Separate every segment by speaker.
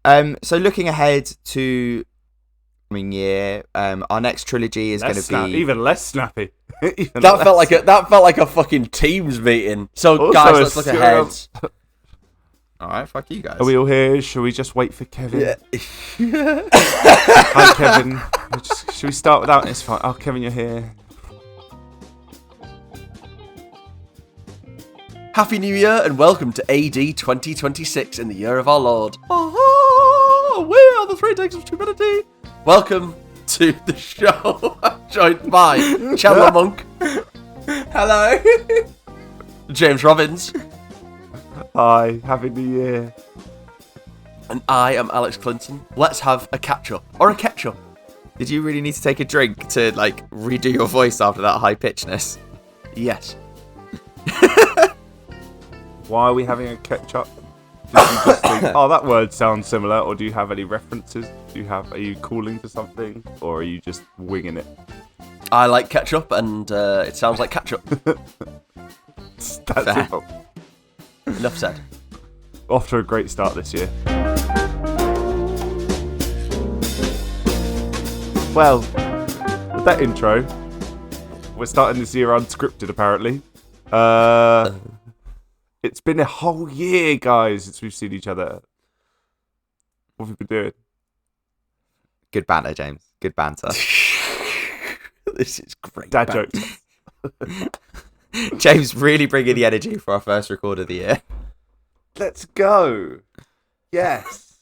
Speaker 1: So looking ahead to coming year, our next trilogy is going to be
Speaker 2: even less snappy.
Speaker 3: That felt like a fucking Teams meeting. So
Speaker 2: Also
Speaker 3: guys, let's look ahead.
Speaker 1: All right. Fuck you guys.
Speaker 2: Are we all here? Should we just wait for Kevin?
Speaker 3: Yeah.
Speaker 2: Hi, Kevin. Should we start without? It's fine. Oh, Kevin, you're here.
Speaker 3: Happy New Year and welcome to AD 2026 in the year of our Lord. Oh, we are the Three Takes of Stupidity. Welcome to the show. I'm joined by Chandler Monk.
Speaker 1: Hello.
Speaker 3: James Robbins.
Speaker 2: Hi, Happy New Year.
Speaker 3: And I am Alex Clinton. Let's have a catch-up. Or a ketchup.
Speaker 1: Did you really need to take a drink to redo your voice after that high pitchness?
Speaker 3: Yes.
Speaker 2: Why are we having a catch-up? Did you just think, oh, that word sounds similar, or do you have any references? Are you calling to something, or are you just winging it?
Speaker 3: I like ketchup and it sounds like ketchup.
Speaker 2: That's
Speaker 1: Fair.
Speaker 2: simple.
Speaker 3: Enough said.
Speaker 2: Off to a great start this year. Well, with that intro, we're starting this year unscripted, apparently. It's been a whole year, guys, since we've seen each other. What have we been doing?
Speaker 1: Good banter, James. Good banter.
Speaker 3: This is great.
Speaker 2: Dad
Speaker 3: man.
Speaker 2: jokes.
Speaker 1: James really bringing the energy for our first record of the year.
Speaker 2: Let's go. Yes.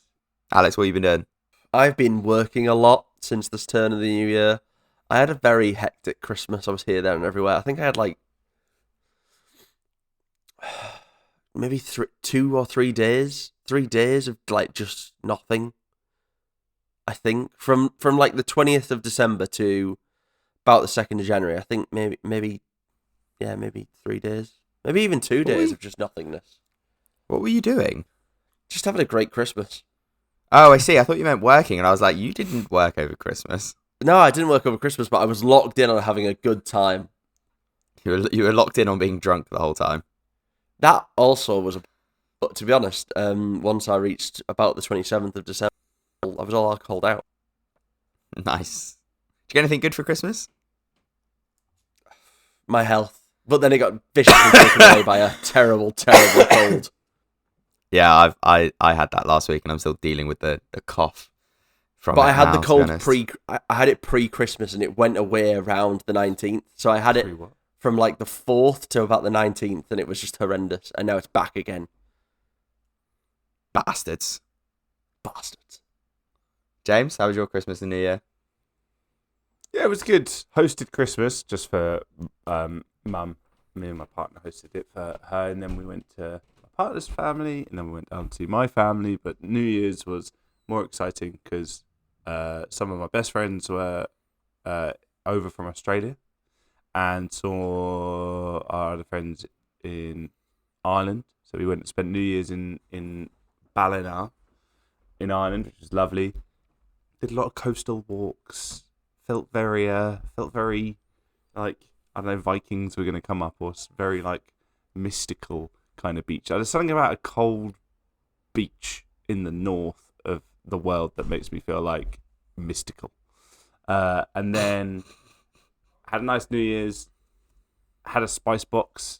Speaker 1: Alex, what have you been doing?
Speaker 3: I've been working a lot since this turn of the new year. I had a very hectic Christmas. I was here, there, and everywhere. I think I had maybe 2 or 3 days. 3 days of just nothing. I think from the 20th of December to about the 2nd of January. I think maybe 3 days. Maybe even 2 days of just nothingness.
Speaker 1: What were you doing?
Speaker 3: Just having a great Christmas.
Speaker 1: Oh, I see. I thought you meant working, and I was like, you didn't work over Christmas.
Speaker 3: No, I didn't work over Christmas, but I was locked in on having a good time.
Speaker 1: You were locked in on being drunk the whole time.
Speaker 3: That also was but to be honest, once I reached about the 27th of December, I was all alcoholed out.
Speaker 1: Nice. Did you get anything good for Christmas?
Speaker 3: My health. But then it got viciously taken away by a terrible, terrible cold.
Speaker 1: Yeah, I had that last week, and I'm still dealing with the cough from
Speaker 3: But
Speaker 1: it
Speaker 3: I had
Speaker 1: now,
Speaker 3: the
Speaker 1: to be
Speaker 3: cold
Speaker 1: honest.
Speaker 3: I had it pre-Christmas, and it went away around the 19th. So I had it
Speaker 2: Pre-what?
Speaker 3: from the 4th to about the 19th, and it was just horrendous. And now it's back again.
Speaker 1: Bastards.
Speaker 3: Bastards.
Speaker 1: James, how was your Christmas and New Year?
Speaker 2: Yeah, it was good. Hosted Christmas just for Mum. Me and my partner hosted it for her, and then we went to my partner's family, and then we went down to my family. But New Year's was more exciting because some of my best friends were over from Australia, and saw our other friends in Ireland. So we went and spent New Year's in Ballina in Ireland, which was lovely. Did a lot of coastal walks. Felt very like, I don't know, Vikings were going to come up, or very mystical kind of beach. There's something about a cold beach in the north of the world that makes me feel like mystical. And then had a nice New Year's. Had a spice box.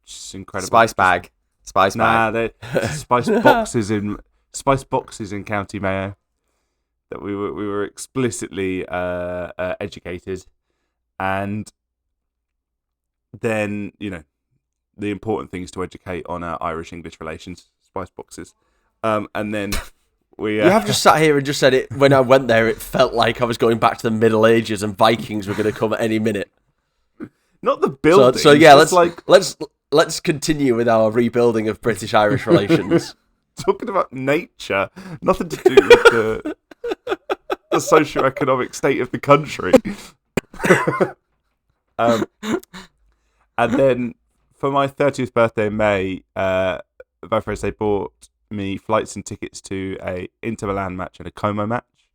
Speaker 2: Just incredible.
Speaker 1: Spice bag. Spice
Speaker 2: Nah,
Speaker 1: bag.
Speaker 2: they spice boxes in County Mayo. That we were explicitly educated, and then the important things to educate on Irish-English relations, spice boxes, and then we.
Speaker 3: You have just sat here and just said it. When I went there, it felt like I was going back to the Middle Ages and Vikings were going to come at any minute.
Speaker 2: Not the building.
Speaker 3: So yeah, let's continue with our rebuilding of British-Irish relations.
Speaker 2: Talking about nature, nothing to do with the socio-economic state of the country. And then for my 30th birthday in May, my friends, they bought me flights and tickets to a Inter Milan match and a Como match.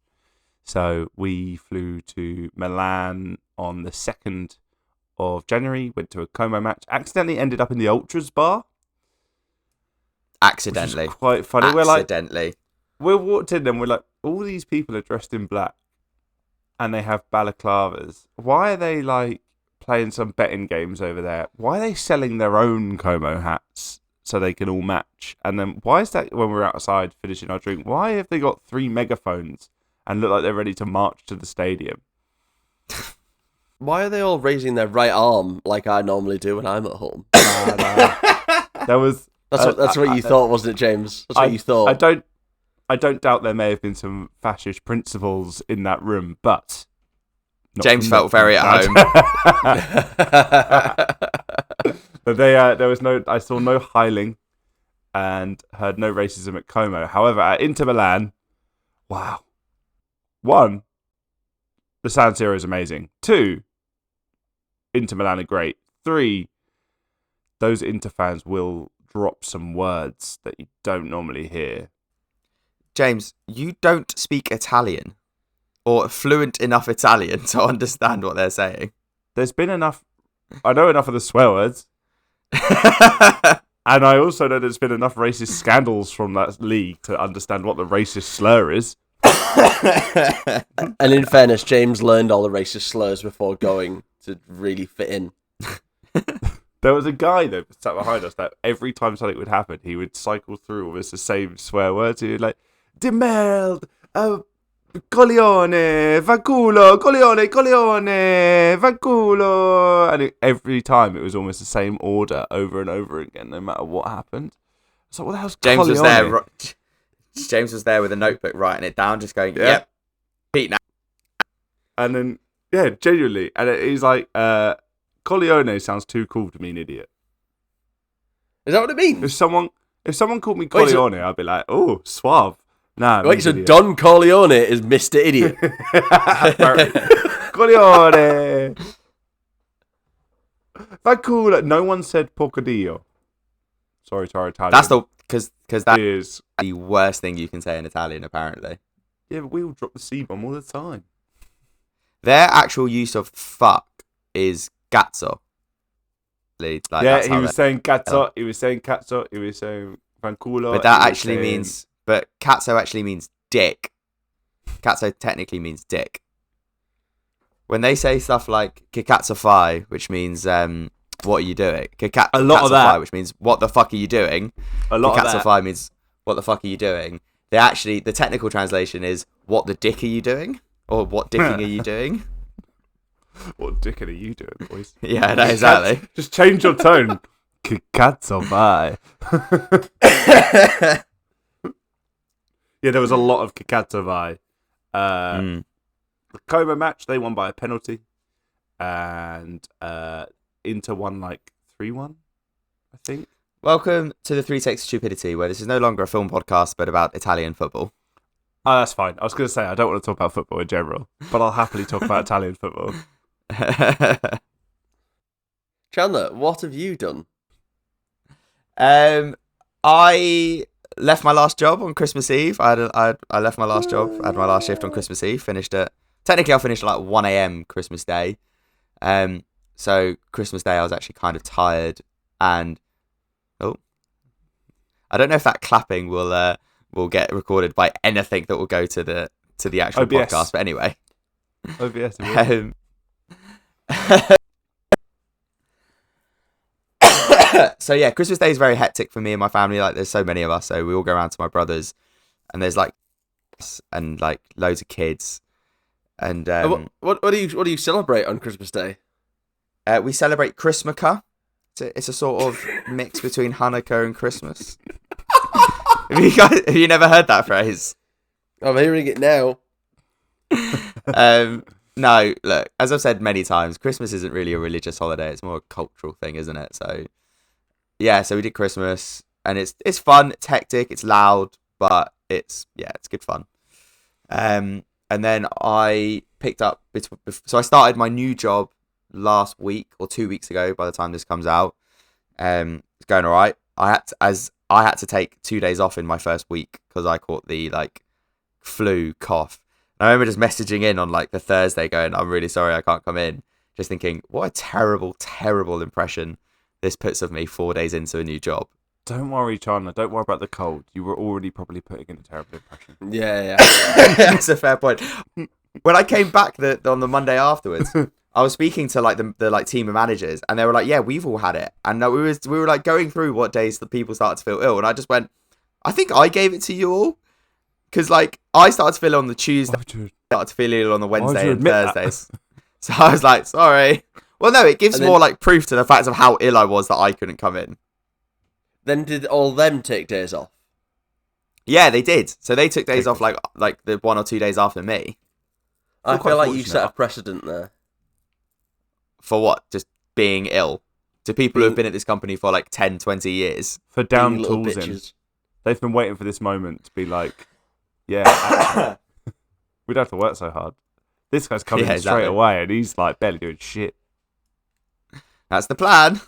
Speaker 2: So we flew to Milan on the 2nd of January, went to a Como match, accidentally ended up in the Ultras bar.
Speaker 1: accidentally.
Speaker 2: Which is quite funny.
Speaker 1: Accidentally.
Speaker 2: We walked in and we're like, all these people are dressed in black and they have balaclavas. Why are they like playing some betting games over there? Why are they selling their own Como hats so they can all match? And then why is that when we're outside finishing our drink? Why have they got 3 megaphones and look like they're ready to march to the stadium?
Speaker 3: Why are they all raising their right arm like I normally do when I'm at home?
Speaker 2: That was
Speaker 3: That's what you thought, wasn't it, James? That's what you thought.
Speaker 2: I don't doubt there may have been some fascist principles in that room, but
Speaker 1: James felt very at home.
Speaker 2: But I saw no hiling and heard no racism at Como. However, at Inter Milan, wow. 1, the San Siro is amazing. 2, Inter Milan are great. 3, those Inter fans will drop some words that you don't normally hear.
Speaker 1: James, you don't speak Italian or fluent enough Italian to understand what they're saying.
Speaker 2: There's been enough. I know enough of the swear words. And I also know there's been enough racist scandals from that league to understand what the racist slur is.
Speaker 3: And in fairness, James learned all the racist slurs before going to really fit in.
Speaker 2: There was a guy that sat behind us that every time something would happen, he would cycle through almost the same swear words. He would like, "De merde, coglione, fanculo, coglione, fanculo," and every time it was almost the same order over and over again, no matter what happened. So what the hell's
Speaker 1: James
Speaker 2: coglione?
Speaker 1: was there. James was there with a notebook writing it down, just going, "Yep, Pete now."
Speaker 2: And then, yeah, genuinely, and he's like, "Coglione sounds too cool to mean idiot."
Speaker 3: Is that what it means?
Speaker 2: If someone called me Coglione, I'd be like, "Oh, suave." Nah.
Speaker 3: Wait, so
Speaker 2: idiot.
Speaker 3: Don Corleone is Mr. Idiot.
Speaker 2: Coglione. Fanculo. No one said porcadillo. Sorry to our Italian.
Speaker 1: That's because that
Speaker 2: is
Speaker 1: the worst thing you can say in Italian, apparently.
Speaker 2: Yeah, but we all drop the C-bomb all the time.
Speaker 1: Their actual use of fuck is cazzo. Like,
Speaker 2: yeah, he was saying cazzo, he was saying cazzo, he was saying fanculo.
Speaker 1: But that actually means... But cazzo actually means dick. Cazzo technically means dick. When they say stuff like che cazzo fai, which means what are you doing?
Speaker 2: A lot of that.
Speaker 1: Fai, which means what the fuck are you doing?
Speaker 2: A lot of that.
Speaker 1: Che cazzo fai means what the fuck are you doing? The technical translation is what the dick are you doing? Or what dicking are you doing?
Speaker 2: What dicking are you doing, boys?
Speaker 1: Yeah, no, exactly.
Speaker 2: Just change your tone. Che cazzo fai? Yeah, there was a lot of che cazzo fai. The Como match, they won by a penalty. And Inter won like 3-1, I think.
Speaker 1: Welcome to the 3 Takes of Stupidity, where this is no longer a film podcast, but about Italian football.
Speaker 2: Oh, that's fine. I was going to say, I don't want to talk about football in general, but I'll happily talk about Italian football.
Speaker 3: Chandler, what have you done?
Speaker 1: I left my last job on Christmas Eve. I left my last job. I had my last shift on Christmas Eve. Technically, I finished at like 1 a.m. Christmas Day. So Christmas Day, I was actually kind of tired, and I don't know if that clapping will get recorded by anything that will go to the actual
Speaker 2: OBS.
Speaker 1: podcast. But anyway,
Speaker 2: OBS.
Speaker 1: So yeah, Christmas Day is very hectic for me and my family. Like, there's so many of us, so we all go around to my brother's, and there's like loads of kids. And
Speaker 3: what do you celebrate on Christmas Day?
Speaker 1: We celebrate Christmaka. It's a sort of mix between Hanukkah and Christmas. Have you never heard that phrase?
Speaker 3: I'm hearing it now.
Speaker 1: No, look, as I've said many times, Christmas isn't really a religious holiday. It's more a cultural thing, isn't it? So, yeah, so we did Christmas, and it's fun, it's hectic, it's loud, but it's good fun. And then I picked up, so I started my new job last week or 2 weeks ago by the time this comes out. It's going all right. I had to take 2 days off in my first week because I caught the flu cough. I remember just messaging in on the Thursday going, "I'm really sorry I can't come in." Just thinking, what a terrible, terrible impression this puts of me 4 days into a new job.
Speaker 2: Don't worry, Chandler. Don't worry about the cold. You were already probably putting in a terrible impression.
Speaker 3: Yeah.
Speaker 1: That's a fair point. When I came back on the Monday afterwards, I was speaking to like the like team of managers, and they were like, "Yeah, we've all had it." And we were like going through what days the people started to feel ill, and I just went, "I think I gave it to you all," because like I started to feel ill on the Tuesday, started to feel ill on the Wednesday and Thursdays. So I was like, "Sorry." Well, no, it gives more like proof to the fact of how ill I was that I couldn't come in.
Speaker 3: Then did all them take days off?
Speaker 1: Yeah, they did. So they took days off like the 1 or 2 days after me.
Speaker 3: I feel like you set a precedent there.
Speaker 1: For what? Just being ill? To people who have been at this company for like 10, 20 years.
Speaker 2: For down tools in. They've been waiting for this moment to be like, yeah, actually, we don't have to work so hard. This guy's coming in straight away and he's like barely doing shit.
Speaker 1: That's the plan.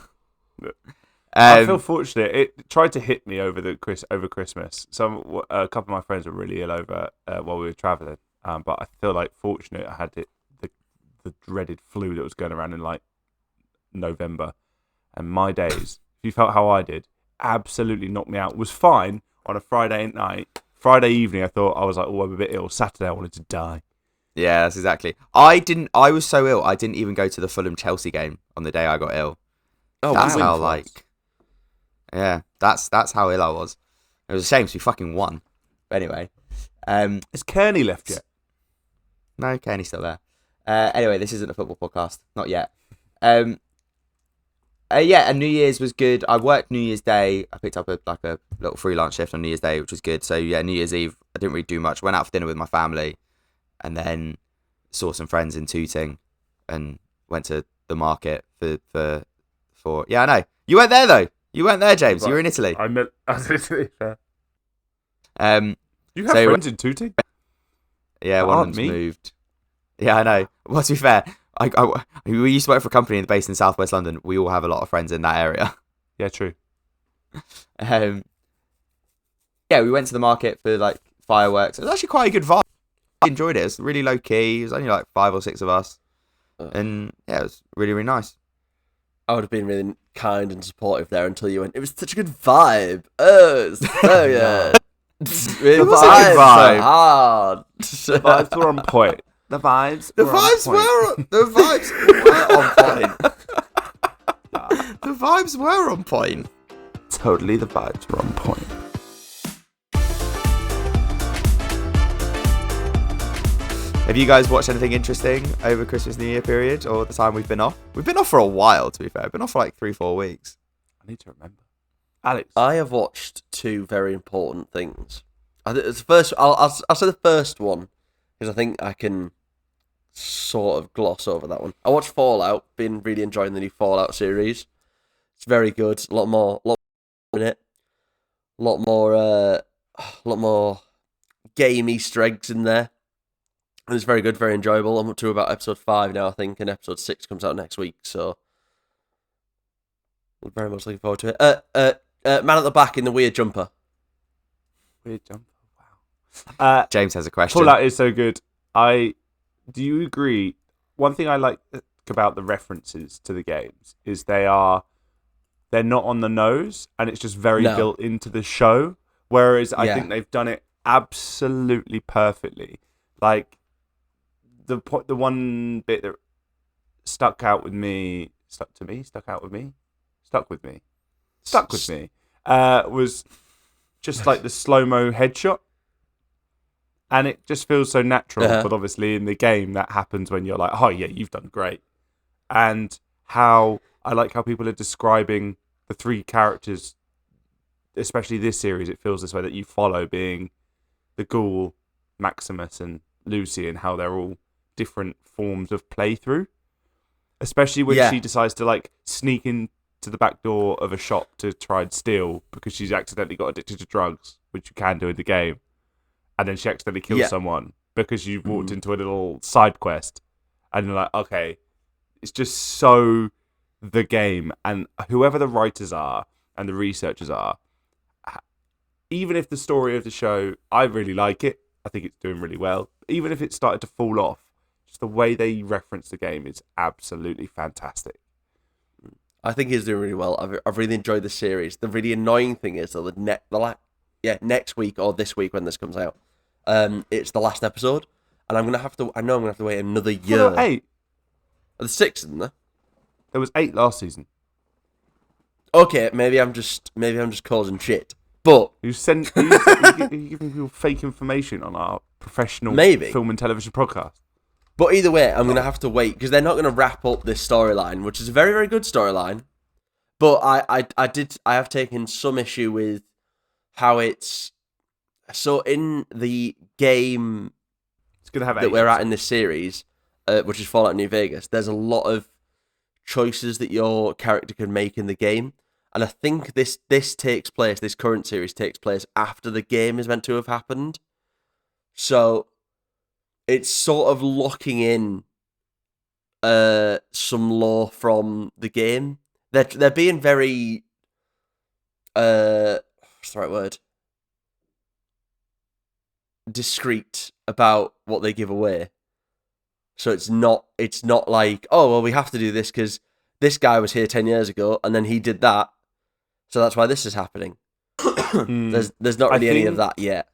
Speaker 2: I feel fortunate. It tried to hit me over Christmas. A couple of my friends were really ill over while we were traveling. But I feel like fortunate I had the dreaded flu that was going around in like November. And my days, if you felt how I did, absolutely knocked me out. It was fine on a Friday night. Friday evening, I was like, oh, I'm a bit ill. Saturday, I wanted to die.
Speaker 1: Yeah, that's exactly. I was so ill, I didn't even go to the Fulham Chelsea game on the day I got ill.
Speaker 3: Oh,
Speaker 1: that's how like. Yeah, that's how ill I was. It was a shame because we fucking won. But anyway,
Speaker 2: has Kearney left yet?
Speaker 1: No, Kearney's still there. Anyway, this isn't a football podcast, not yet. And New Year's was good. I worked New Year's Day. I picked up a little freelance shift on New Year's Day, which was good. So yeah, New Year's Eve, I didn't really do much. Went out for dinner with my family, and then saw some friends in Tooting, and went to the market for. Yeah, I know. You weren't there though. You weren't there, James. Right. You were in Italy.
Speaker 2: I was in Italy. You have friends in Tooting?
Speaker 1: Yeah, one of them's moved. Yeah, I know. Well, to be fair, we used to work for a company based in Southwest London. We all have a lot of friends in that area.
Speaker 2: Yeah, true.
Speaker 1: Yeah, we went to the market for like fireworks. It was actually quite a good vibe. I enjoyed it. It was really low key. It was only like 5 or 6 of us, and yeah, it was really, really nice.
Speaker 3: I would have been really kind and supportive there until you went, it was such a good vibe. Oh, so good.
Speaker 1: It was a good vibe.
Speaker 3: So hard.
Speaker 2: The vibes were on point. The vibes were
Speaker 1: on point. The vibes were on point.
Speaker 2: Totally, the vibes were on point.
Speaker 1: Have you guys watched anything interesting over Christmas New Year period or the time we've been off? We've been off for a while, to be fair. We've been off for like 3-4 weeks.
Speaker 2: I need to remember. Alex,
Speaker 3: I have watched 2 very important things. I think it's the first. I'll say the first one because I think I can sort of gloss over that one. I watched Fallout. Been really enjoying the new Fallout series. It's very good. A lot more in it. A lot more game Easter eggs in there. And it's very good, very enjoyable. I'm up to about episode 5 now, I think, and episode 6 comes out next week, so I'm very much looking forward to it. Man at the back in the weird jumper.
Speaker 2: Weird jumper, wow.
Speaker 1: James has a question.
Speaker 2: Fallout is so good. Do you agree? One thing I like about the references to the games is they're not on the nose, and it's just very built into the show. Whereas I think they've done it absolutely perfectly. Like the one bit that stuck with me was just like the slow-mo headshot. And it just feels so natural, but obviously in the game that happens when you're like, oh yeah, you've done great. And I like how people are describing the 3 characters, especially this series, it feels this way, that you follow, being the Ghoul, Maximus and Lucy, and how they're all different forms of playthrough. Especially when she decides to like sneak into the back door of a shop to try and steal because she's accidentally got addicted to drugs, which you can do in the game. And then she accidentally kills someone because you've walked into a little side quest. And you're like, okay, it's just so the game. And whoever the writers are and the researchers are, even if the story of the show, I really like it. I think it's doing really well. Even if it started to fall off, just the way they reference the game is absolutely fantastic.
Speaker 3: I think he's doing really well. I've really enjoyed the series. The really annoying thing is though, next week or this week when this comes out, it's the last episode, and I know I'm gonna have to wait another year.
Speaker 2: Well, 8.
Speaker 3: The 6th, isn't there?
Speaker 2: There was 8 last season.
Speaker 3: Okay, maybe I'm just causing shit. But
Speaker 2: You giving people fake information on our professional film and television podcast.
Speaker 3: But either way, I'm going to have to wait because they're not going to wrap up this storyline, which is a very, very good storyline. But I have taken some issue with how it's... So in the game
Speaker 2: It's going to have
Speaker 3: that we're at in this series, which is Fallout New Vegas, there's a lot of choices that your character can make in the game. And I think this current series takes place after the game is meant to have happened. So it's sort of locking in some lore from the game. They're being very what's the right word? Discreet about what they give away. So it's not like, oh well, we have to do this because this guy was here 10 years ago and then he did that. So that's why this is happening. There's not really any of that yet.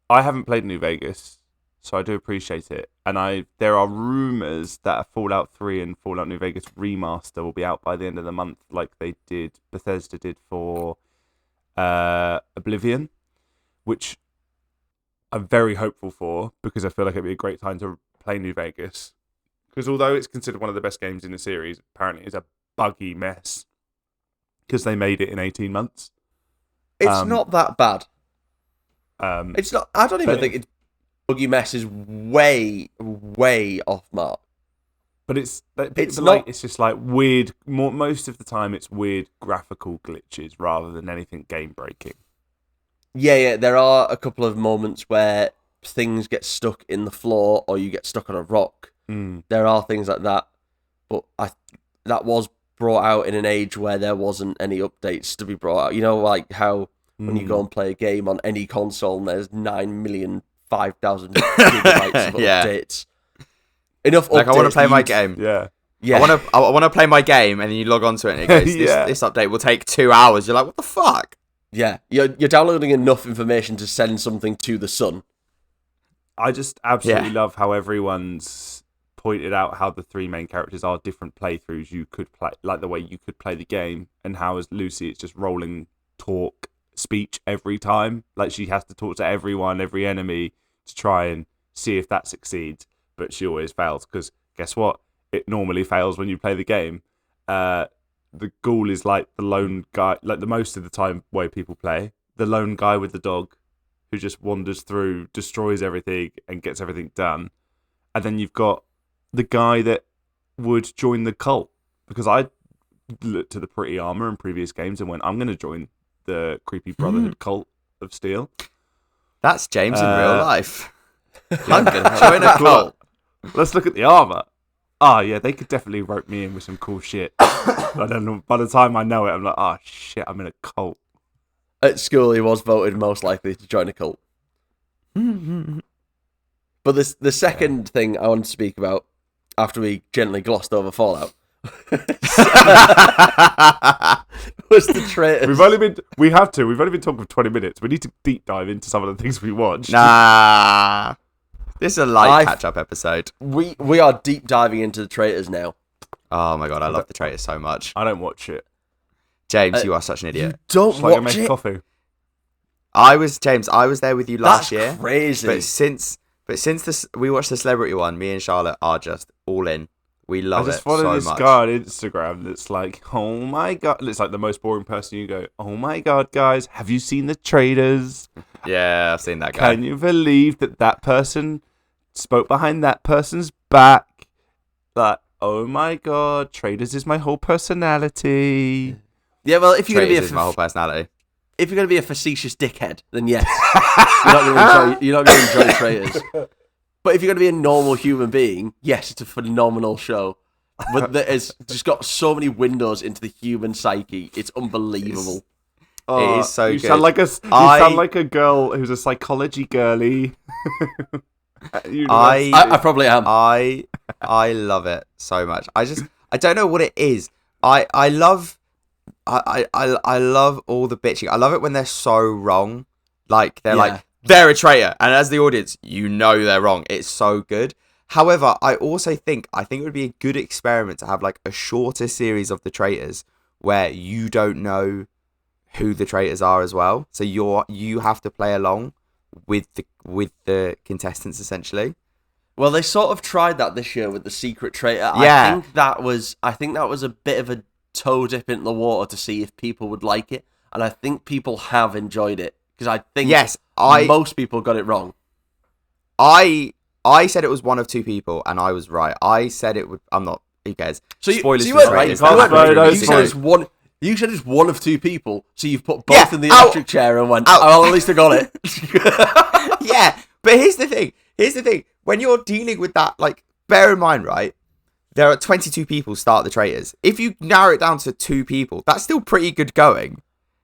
Speaker 2: I haven't played New Vegas, so I do appreciate it. And there are rumours that a Fallout 3 and Fallout New Vegas remaster will be out by the end of the month, like Bethesda did for Oblivion, which I'm very hopeful for because I feel like it'd be a great time to play New Vegas. Because although it's considered one of the best games in the series, apparently it's a buggy mess. Because they made it in 18 months.
Speaker 3: It's not that bad.
Speaker 2: It's
Speaker 3: not. I don't even think buggy mess is way, way off mark.
Speaker 2: But it's just like weird. Most of the time, it's weird graphical glitches rather than anything game breaking.
Speaker 3: Yeah. There are a couple of moments where things get stuck in the floor or you get stuck on a rock. There are things like that, but that was brought out in an age where there wasn't any updates to be brought out. You know, like how when you go and play a game on any console and there's 9,005,000 gigabytes of updates. Enough updates.
Speaker 1: Like, I want to play my game.
Speaker 2: Yeah.
Speaker 1: I want to play my game, and then you log onto it and it goes, this update will take 2 hours. You're like, what the fuck?
Speaker 3: Yeah. You're downloading enough information to send something to the sun.
Speaker 2: I just absolutely love how everyone's pointed out how the 3 main characters are different playthroughs you could play, like the way you could play the game, and how as Lucy it's just rolling talk speech every time. Like she has to talk to everyone, every enemy to try and see if that succeeds, but she always fails because guess what? It normally fails when you play the game. The ghoul is like the lone guy, like the most of the time way people play, the lone guy with the dog who just wanders through, destroys everything and gets everything done. And then you've got the guy that would join the cult, because I looked at the pretty armor in previous games and went, I'm going to join the creepy Brotherhood cult of Steel.
Speaker 1: That's James in real life. I'm going to join a cult.
Speaker 2: Let's look at the armor. Yeah, they could definitely rope me in with some cool shit. I don't know. By the time I know it, I'm like, shit, I'm in a cult.
Speaker 3: At school, he was voted most likely to join a cult. But the second thing I want to speak about, after we gently glossed over Fallout, was the Traitors.
Speaker 2: We've only been talking for 20 minutes. We need to deep dive into some of the things we watched.
Speaker 1: Nah. This is a light catch-up episode.
Speaker 3: We are deep diving into the Traitors now.
Speaker 1: Oh my god, I love the Traitors so much.
Speaker 2: I don't watch it.
Speaker 1: James, you are such an idiot.
Speaker 3: You don't watch
Speaker 2: I make
Speaker 3: it?
Speaker 2: coffee.
Speaker 1: I was there with you last year.
Speaker 3: Crazy.
Speaker 1: But since we watched the celebrity one, me and Charlotte are just all in. We love it so much. I just follow
Speaker 2: this guy on Instagram that's like, oh my god. It's like the most boring person. You go, oh my god, guys, have you seen the Traitors?
Speaker 1: Yeah, I've seen that guy.
Speaker 2: Can you believe that person spoke behind that person's back? Like, oh my god, Traitors is my whole personality.
Speaker 3: Yeah, well, if you're going to be
Speaker 1: my whole personality.
Speaker 3: If you're going to be a facetious dickhead, then yes, you're not going to enjoy Traitors. But if you're going to be a normal human being, yes, it's a phenomenal show. But it's just got so many windows into the human psyche. It's unbelievable.
Speaker 1: It is so
Speaker 2: you
Speaker 1: good.
Speaker 2: Sound like a girl who's a psychology girly.
Speaker 3: I probably am.
Speaker 1: I love it so much. I don't know what it is. I love I love all the bitching. I love it when they're so wrong. Like they're like they're a traitor, and as the audience, you know they're wrong. It's so good. However, I also think it would be a good experiment to have like a shorter series of the traitors where you don't know who the traitors are as well. So you have to play along with the contestants essentially.
Speaker 3: Well, they sort of tried that this year with the secret traitor.
Speaker 1: Yeah.
Speaker 3: I think that was a bit of a toe dip into the water to see if people would like it, and I think people have enjoyed it because I think most people got it wrong.
Speaker 1: I said it was one of two people, and I was right. I said it would. I'm not. Who cares?
Speaker 3: Spoilers. You weren't right. You said it's one of two people, so you've put both in the electric chair and went, "Oh, at least I got it."
Speaker 1: Yeah, but here's the thing. When you're dealing with that, like, bear in mind, right? There are 22 people start the traitors. If you narrow it down to 2 people, that's still pretty good going.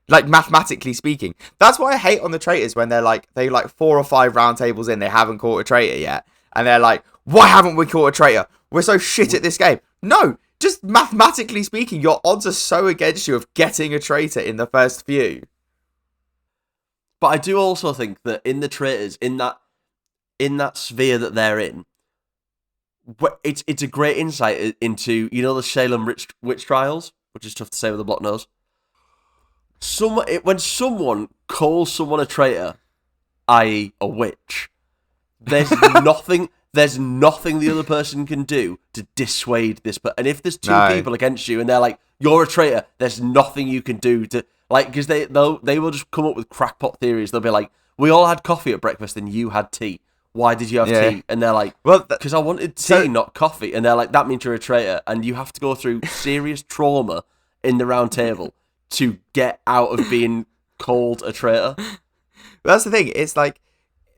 Speaker 1: Like, mathematically speaking. That's why I hate on the traitors when they 4 or 5 round tables in, they haven't caught a traitor yet. And they're like, why haven't we caught a traitor? We're so shit at this game. No, just mathematically speaking, your odds are so against you of getting a traitor in the first few.
Speaker 3: But I do also think that in the traitors, in that sphere that they're in, it's a great insight into, you know, the Salem witch trials, which is tough to say with a blocked nose. When someone calls someone a traitor, i.e. a witch, there's nothing the other person can do to dissuade this. And if there's 2 people against you and they're like, you're a traitor, there's nothing you can do to, like, because they will just come up with crackpot theories. They'll be like, we all had coffee at breakfast and you had tea. Why did you have tea? And they're like, well, because I wanted tea, not coffee. And they're like, that means you're a traitor. And you have to go through serious trauma in the round table to get out of being called a traitor.
Speaker 1: That's the thing. It's like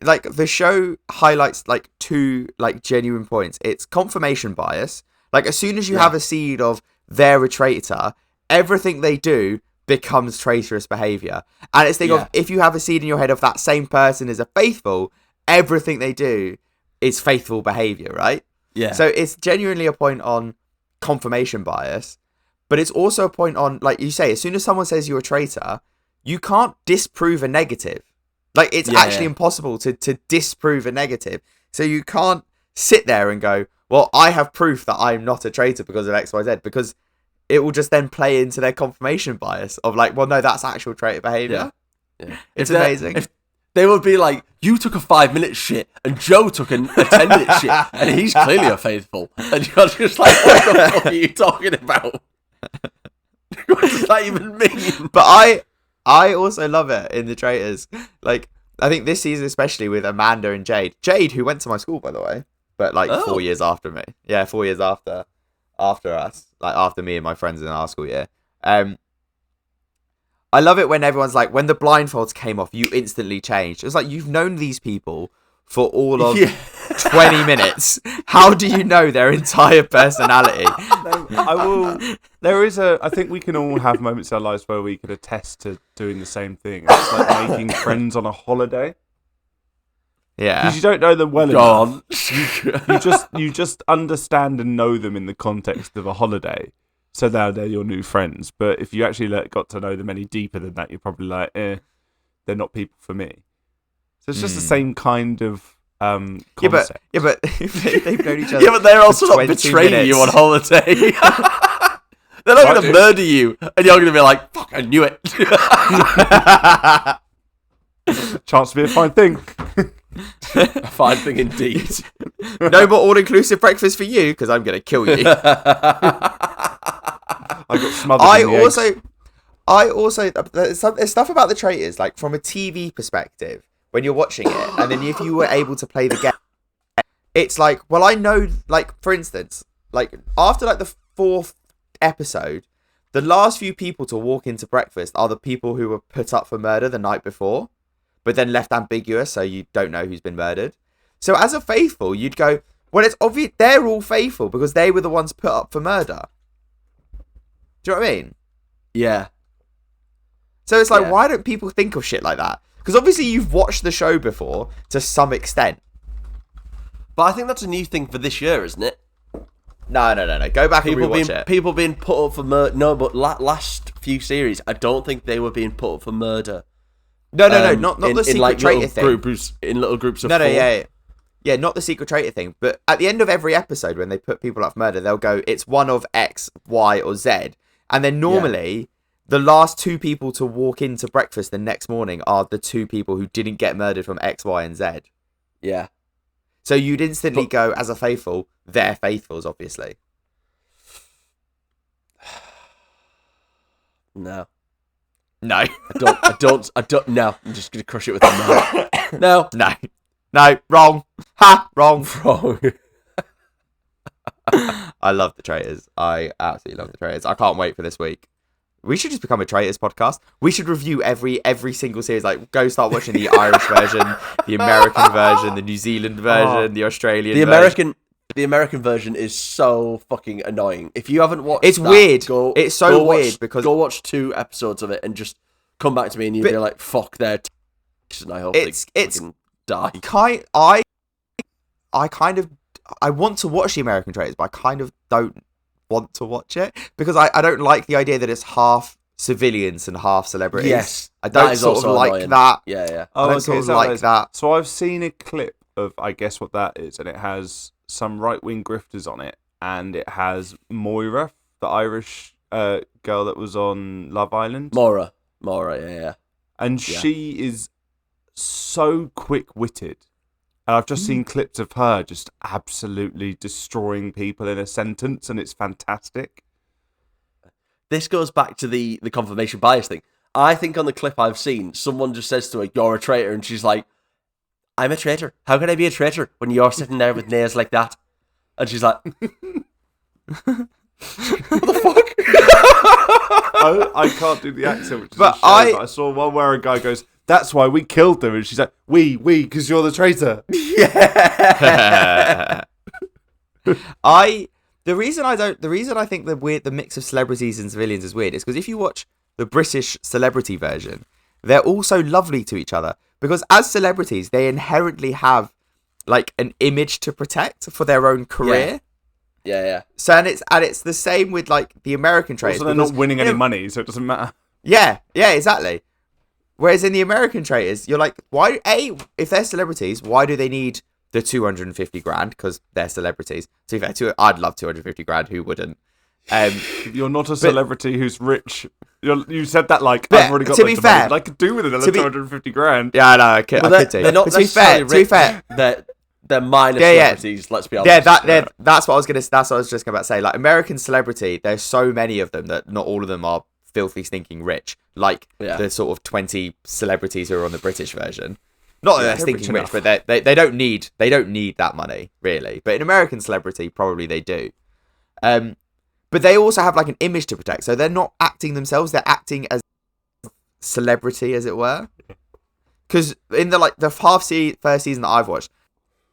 Speaker 1: the show highlights like 2 like genuine points. It's confirmation bias. Like as soon as you have a seed of they're a traitor, everything they do becomes traitorous behavior. And it's of if you have a seed in your head of that same person is a faithful, everything they do is faithful behavior, right?
Speaker 3: Yeah.
Speaker 1: So it's genuinely a point on confirmation bias, but it's also a point on, like you say, as soon as someone says you're a traitor, you can't disprove a negative. Like it's actually impossible to disprove a negative. So you can't sit there and go, well, I have proof that I'm not a traitor because of X, Y, Z, because it will just then play into their confirmation bias of like, well, no, that's actual traitor behavior.
Speaker 3: Yeah.
Speaker 1: It's amazing.
Speaker 3: They would be like, you took a 5-minute shit and Joe took a 10-minute shit and he's clearly a faithful. And you're just like, what the fuck are you talking about? What does that even mean?
Speaker 1: But I also love it in the traitors. Like, I think this season, especially with Amanda and Jade. Jade, who went to my school, by the way, but like 4 years after me. Yeah, 4 years after us. Like, after me and my friends in our school year. I love it when everyone's like, when the blindfolds came off, you instantly changed. It's like, you've known these people for all of 20 minutes. How do you know their entire personality?
Speaker 2: I think we can all have moments in our lives where we could attest to doing the same thing. It's like making friends on a holiday.
Speaker 1: Yeah.
Speaker 2: Because you don't know them well enough. You just understand and know them in the context of a holiday. So now they're your new friends. But if you actually got to know them any deeper than that, you're probably like, they're not people for me. So it's just the same kind of concept.
Speaker 1: Yeah, but they've known each other.
Speaker 3: Yeah, but they're also not betraying you on holiday. They're not going to murder you. And you're going to be like, fuck, I knew it.
Speaker 2: Chance to be a fine thing.
Speaker 3: A fine thing indeed.
Speaker 1: No more all-inclusive breakfast for you, because I'm going to kill you.
Speaker 2: I got smothered
Speaker 1: there's stuff about the traitors, like from a TV perspective, when you're watching it, and then if you were able to play the game, it's like, well, I know, like, for instance, like, after, like, the 4th episode, the last few people to walk into breakfast are the people who were put up for murder the night before, but then left ambiguous, so you don't know who's been murdered. So as a faithful, you'd go, well, it's obvious they're all faithful because they were the ones put up for murder. Do you know what I mean?
Speaker 3: Yeah.
Speaker 1: So it's like, why don't people think of shit like that? Because obviously you've watched the show before to some extent.
Speaker 3: But I think that's a new thing for this year, isn't it?
Speaker 1: No. Go back and rewatch it.
Speaker 3: People being put up for murder. No, but last few series, I don't think they were being put up for murder.
Speaker 1: No, not the secret traitor thing.
Speaker 3: In little groups of
Speaker 1: no,
Speaker 3: four.
Speaker 1: Yeah, not the secret traitor thing. But at the end of every episode, when they put people up for murder, they'll go, it's one of X, Y, or Z. And then normally, the last two people to walk into breakfast the next morning are the two people who didn't get murdered from X, Y, and Z.
Speaker 3: Yeah.
Speaker 1: So you'd instantly go, as a faithful, they're faithfuls, obviously.
Speaker 3: No.
Speaker 1: No.
Speaker 3: I don't. No. I'm just going to crush it with a no.
Speaker 1: No. Wrong. Ha! Wrong. I love the Traitors. I absolutely love the Traitors. I can't wait for this week. We should just become a Traitors podcast. We should review every single series. Like, go start watching the Irish version, the American version, the New Zealand version, the Australian version.
Speaker 3: The American version is so fucking annoying. If you haven't watched
Speaker 1: it's
Speaker 3: that,
Speaker 1: weird. It's so weird because
Speaker 3: go watch 2 episodes of it and just come back to me and you'll be like, fuck their and I hope
Speaker 1: it's
Speaker 3: die.
Speaker 1: I want to watch the American Traitors, but I kind of don't want to watch it because I don't like the idea that it's half civilians and half celebrities.
Speaker 3: Yes,
Speaker 1: I don't sort of like
Speaker 3: annoying.
Speaker 1: that.
Speaker 3: Yeah.
Speaker 1: I don't sort of like that.
Speaker 2: So I've seen a clip of, I guess, what that is, and it has some right-wing grifters on it, and it has Moira, the Irish girl that was on Love Island.
Speaker 3: Moira, yeah.
Speaker 2: And she is so quick-witted. And I've just seen clips of her just absolutely destroying people in a sentence, and it's fantastic.
Speaker 3: This goes back to the confirmation bias thing. I think on the clip I've seen, someone just says to her, "You're a traitor," and she's like, "I'm a traitor. How can I be a traitor when you're sitting there with nails like that?" And she's like, "What the fuck?"
Speaker 2: I can't do the accent, which is
Speaker 1: but
Speaker 2: a shame, but I saw one where a guy goes, "That's why we killed them," and she's like, we, because you're the traitor.
Speaker 3: Yeah.
Speaker 1: The reason I think the mix of celebrities and civilians is weird is because if you watch the British celebrity version, they're also lovely to each other because as celebrities they inherently have like an image to protect for their own career.
Speaker 3: Yeah.
Speaker 1: So and it's the same with like the American traitors.
Speaker 2: Also, they're not winning any money, so it doesn't matter.
Speaker 1: Yeah, exactly. Whereas in the American traitors, you're like, why? If they're celebrities, why do they need the 250 grand? Because they're celebrities. To be fair, I'd love 250 grand. Who wouldn't?
Speaker 2: You're not a celebrity who's rich. You said that like I've already got.
Speaker 1: To be fair,
Speaker 2: I could do with another 250 grand.
Speaker 1: Yeah, I know. I could do.
Speaker 3: They're not
Speaker 1: to be fair,
Speaker 3: they're minor celebrities. Let's be honest.
Speaker 1: Yeah, that's what I was gonna. That's what I was just about to say. Like American celebrity, there's so many of them that not all of them are filthy stinking rich. Like the sort of 20 celebrities who are on the British version. Not that they're stinking rich, but they don't need that money really. But in American celebrity, probably they do. But they also have like an image to protect, so they're not acting themselves; they're acting as celebrity, as it were. Because in the first season that I've watched,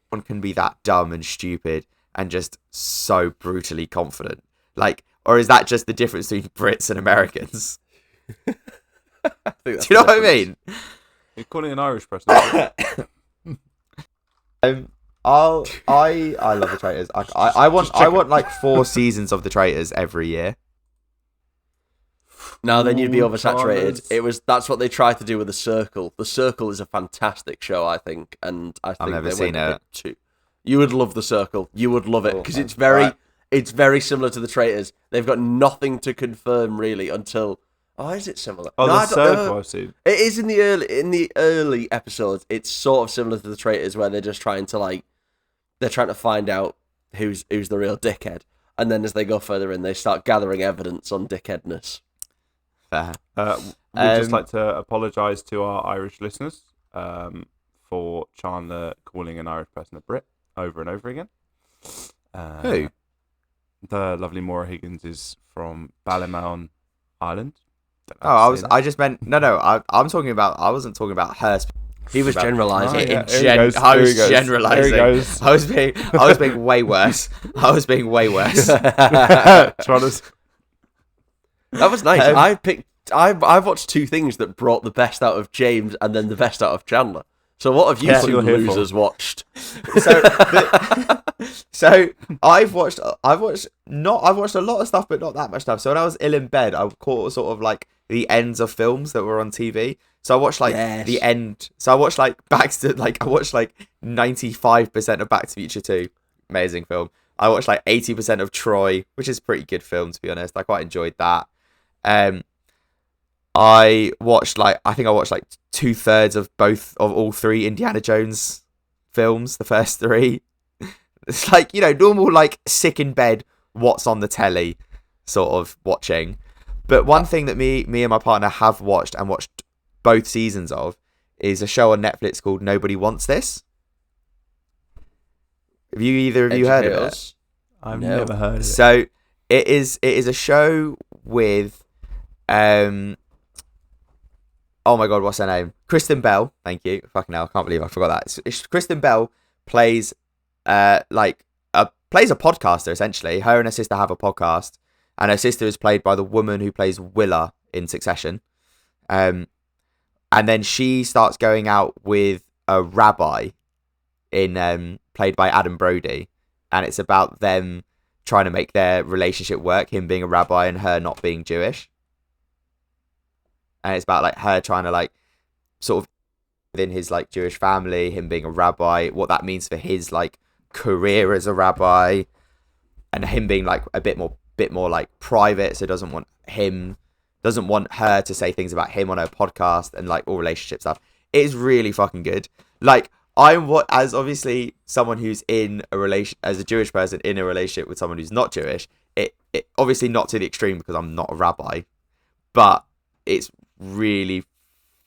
Speaker 1: one can be that dumb and stupid and just so brutally confident. Like, or is that just the difference between Brits and Americans? Do you know what I mean?
Speaker 2: You're calling an Irish person.
Speaker 1: I love the Traitors. I want like 4 seasons of the Traitors every year.
Speaker 3: No, then you'd be oversaturated. That's what they tried to do with The Circle. The Circle is a fantastic show, I think, and I think
Speaker 1: I've never seen it.
Speaker 3: You would love The Circle. You would love it because it's very similar to the Traitors. They've got nothing to confirm really until. Oh, is it similar?
Speaker 2: Oh, The Circle I've seen.
Speaker 3: It is in the early episodes. It's sort of similar to the Traitors, where they're just trying to find out who's the real dickhead, and then as they go further in, they start gathering evidence on dickheadness.
Speaker 1: Fair.
Speaker 2: We'd just like to apologise to our Irish listeners for Chandler calling an Irish person a Brit over and over again.
Speaker 1: Who?
Speaker 2: The lovely Maura Higgins is from Ballymown, Ireland.
Speaker 1: I wasn't talking about her.
Speaker 3: He was generalising.
Speaker 1: I was generalising. I was being way worse.
Speaker 3: That was nice. I've watched 2 things that brought the best out of James and then the best out of Chandler. So what have you
Speaker 2: That's
Speaker 3: two
Speaker 2: what you're here for.
Speaker 3: losers watched?
Speaker 1: So I've watched a lot of stuff, but not that much stuff. So when I was ill in bed, I caught sort of like the ends of films that were on TV. So I watched like the end. So I watched like I watched like 95% of Back to the Future 2. Amazing film. I watched like 80% of Troy, which is a pretty good film to be honest. I quite enjoyed that. I watched like 2/3 of all 3 Indiana Jones films, the first 3. It's like, normal like sick in bed, what's on the telly sort of watching. But one thing that me and my partner have watched both seasons of is a show on Netflix called Nobody Wants This. Have you either of you heard of it?
Speaker 2: I've never heard of it.
Speaker 1: So it is a show with oh my god, what's her name? Kristen Bell. Thank you. Fucking hell, I can't believe I forgot that. Kristen Bell plays plays a podcaster essentially. Her and her sister have a podcast, and her sister is played by the woman who plays Willa in Succession. And then she starts going out with a rabbi played by Adam Brody, and it's about them trying to make their relationship work, him being a rabbi and her not being Jewish. And it's about like her trying to like sort of within his like Jewish family, him being a rabbi, what that means for his like career as a rabbi, and him being like a bit more like private, so doesn't want her to say things about him on her podcast, and like all relationship stuff. It is really fucking good. Like as obviously someone who's in a relation as a Jewish person in a relationship with someone who's not Jewish, it obviously not to the extreme because I'm not a rabbi, but it's really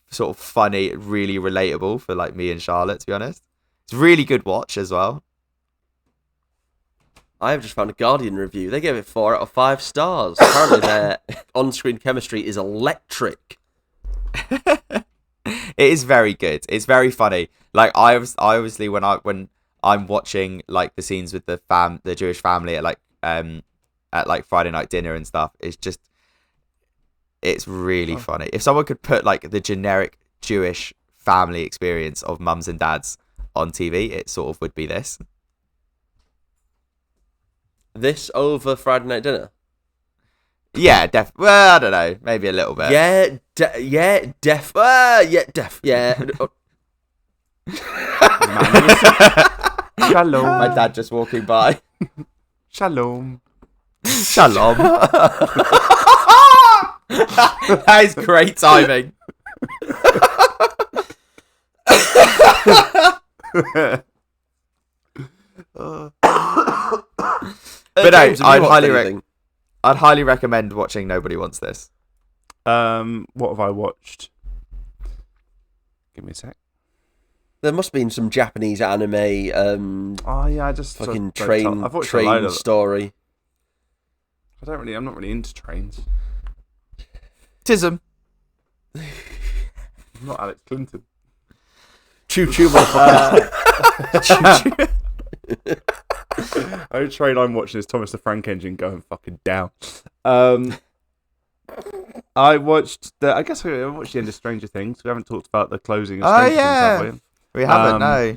Speaker 1: sort of funny, really relatable for like me and Charlotte, to be honest. It's a really good watch as well.
Speaker 3: I have just found a Guardian review. They gave it 4 out of 5 stars. Apparently their on-screen chemistry is electric.
Speaker 1: It is very good. It's very funny. Like I obviously when I'm watching like the scenes with the Jewish family at like Friday night dinner and stuff, it's really funny. If someone could put like the generic Jewish family experience of mums and dads on TV, it sort of would be this.
Speaker 3: This over Friday night dinner?
Speaker 1: Yeah, well, I don't know, maybe a little bit.
Speaker 3: Yeah.
Speaker 2: Shalom.
Speaker 1: My dad just walking by.
Speaker 2: Shalom.
Speaker 1: Shalom. That is great timing. But no,
Speaker 3: James, have you watched anything?
Speaker 1: I'd highly recommend watching Nobody Wants This.
Speaker 2: What have I watched? Give me a sec.
Speaker 3: There must have been some Japanese anime.
Speaker 2: Oh yeah, I just
Speaker 3: fucking
Speaker 2: I've watched a load
Speaker 3: train
Speaker 2: of
Speaker 3: story.
Speaker 2: I'm not really into trains.
Speaker 1: Tism.
Speaker 2: I'm not Alex Clinton.
Speaker 3: Choo choo, motherfucker.
Speaker 2: Only train I'm watching is Thomas the Frank Engine going fucking down. I watched the end of Stranger Things. We haven't talked about the closing of Stranger Things, have we?
Speaker 1: We haven't, no.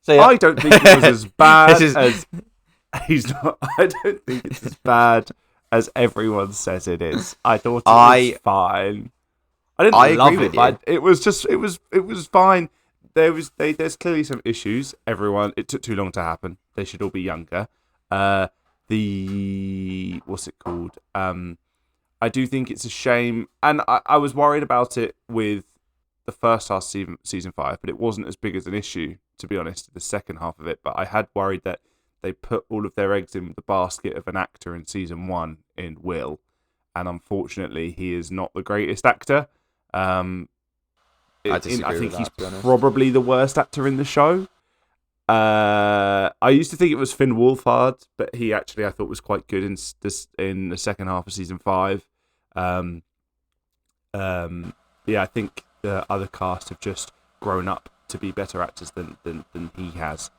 Speaker 3: So, yeah.
Speaker 2: I don't think it was as bad as he's not. I don't think it's as bad as everyone says it is. I thought it was fine. I didn't love it, but it was fine. There's clearly some issues. It took too long to happen. They should all be younger. What's it called? I do think it's a shame, and I was worried about it with the first half of season 5, but it wasn't as big as an issue, to be honest, the second half of it. But I had worried that they put all of their eggs in the basket of an actor in season 1 in Will, and unfortunately he is not the greatest actor. I think he's probably the worst actor in the show. I used to think it was Finn Wolfhard, but he actually I thought was quite good in the second half of season 5. I think the other cast have just grown up to be better actors than he has.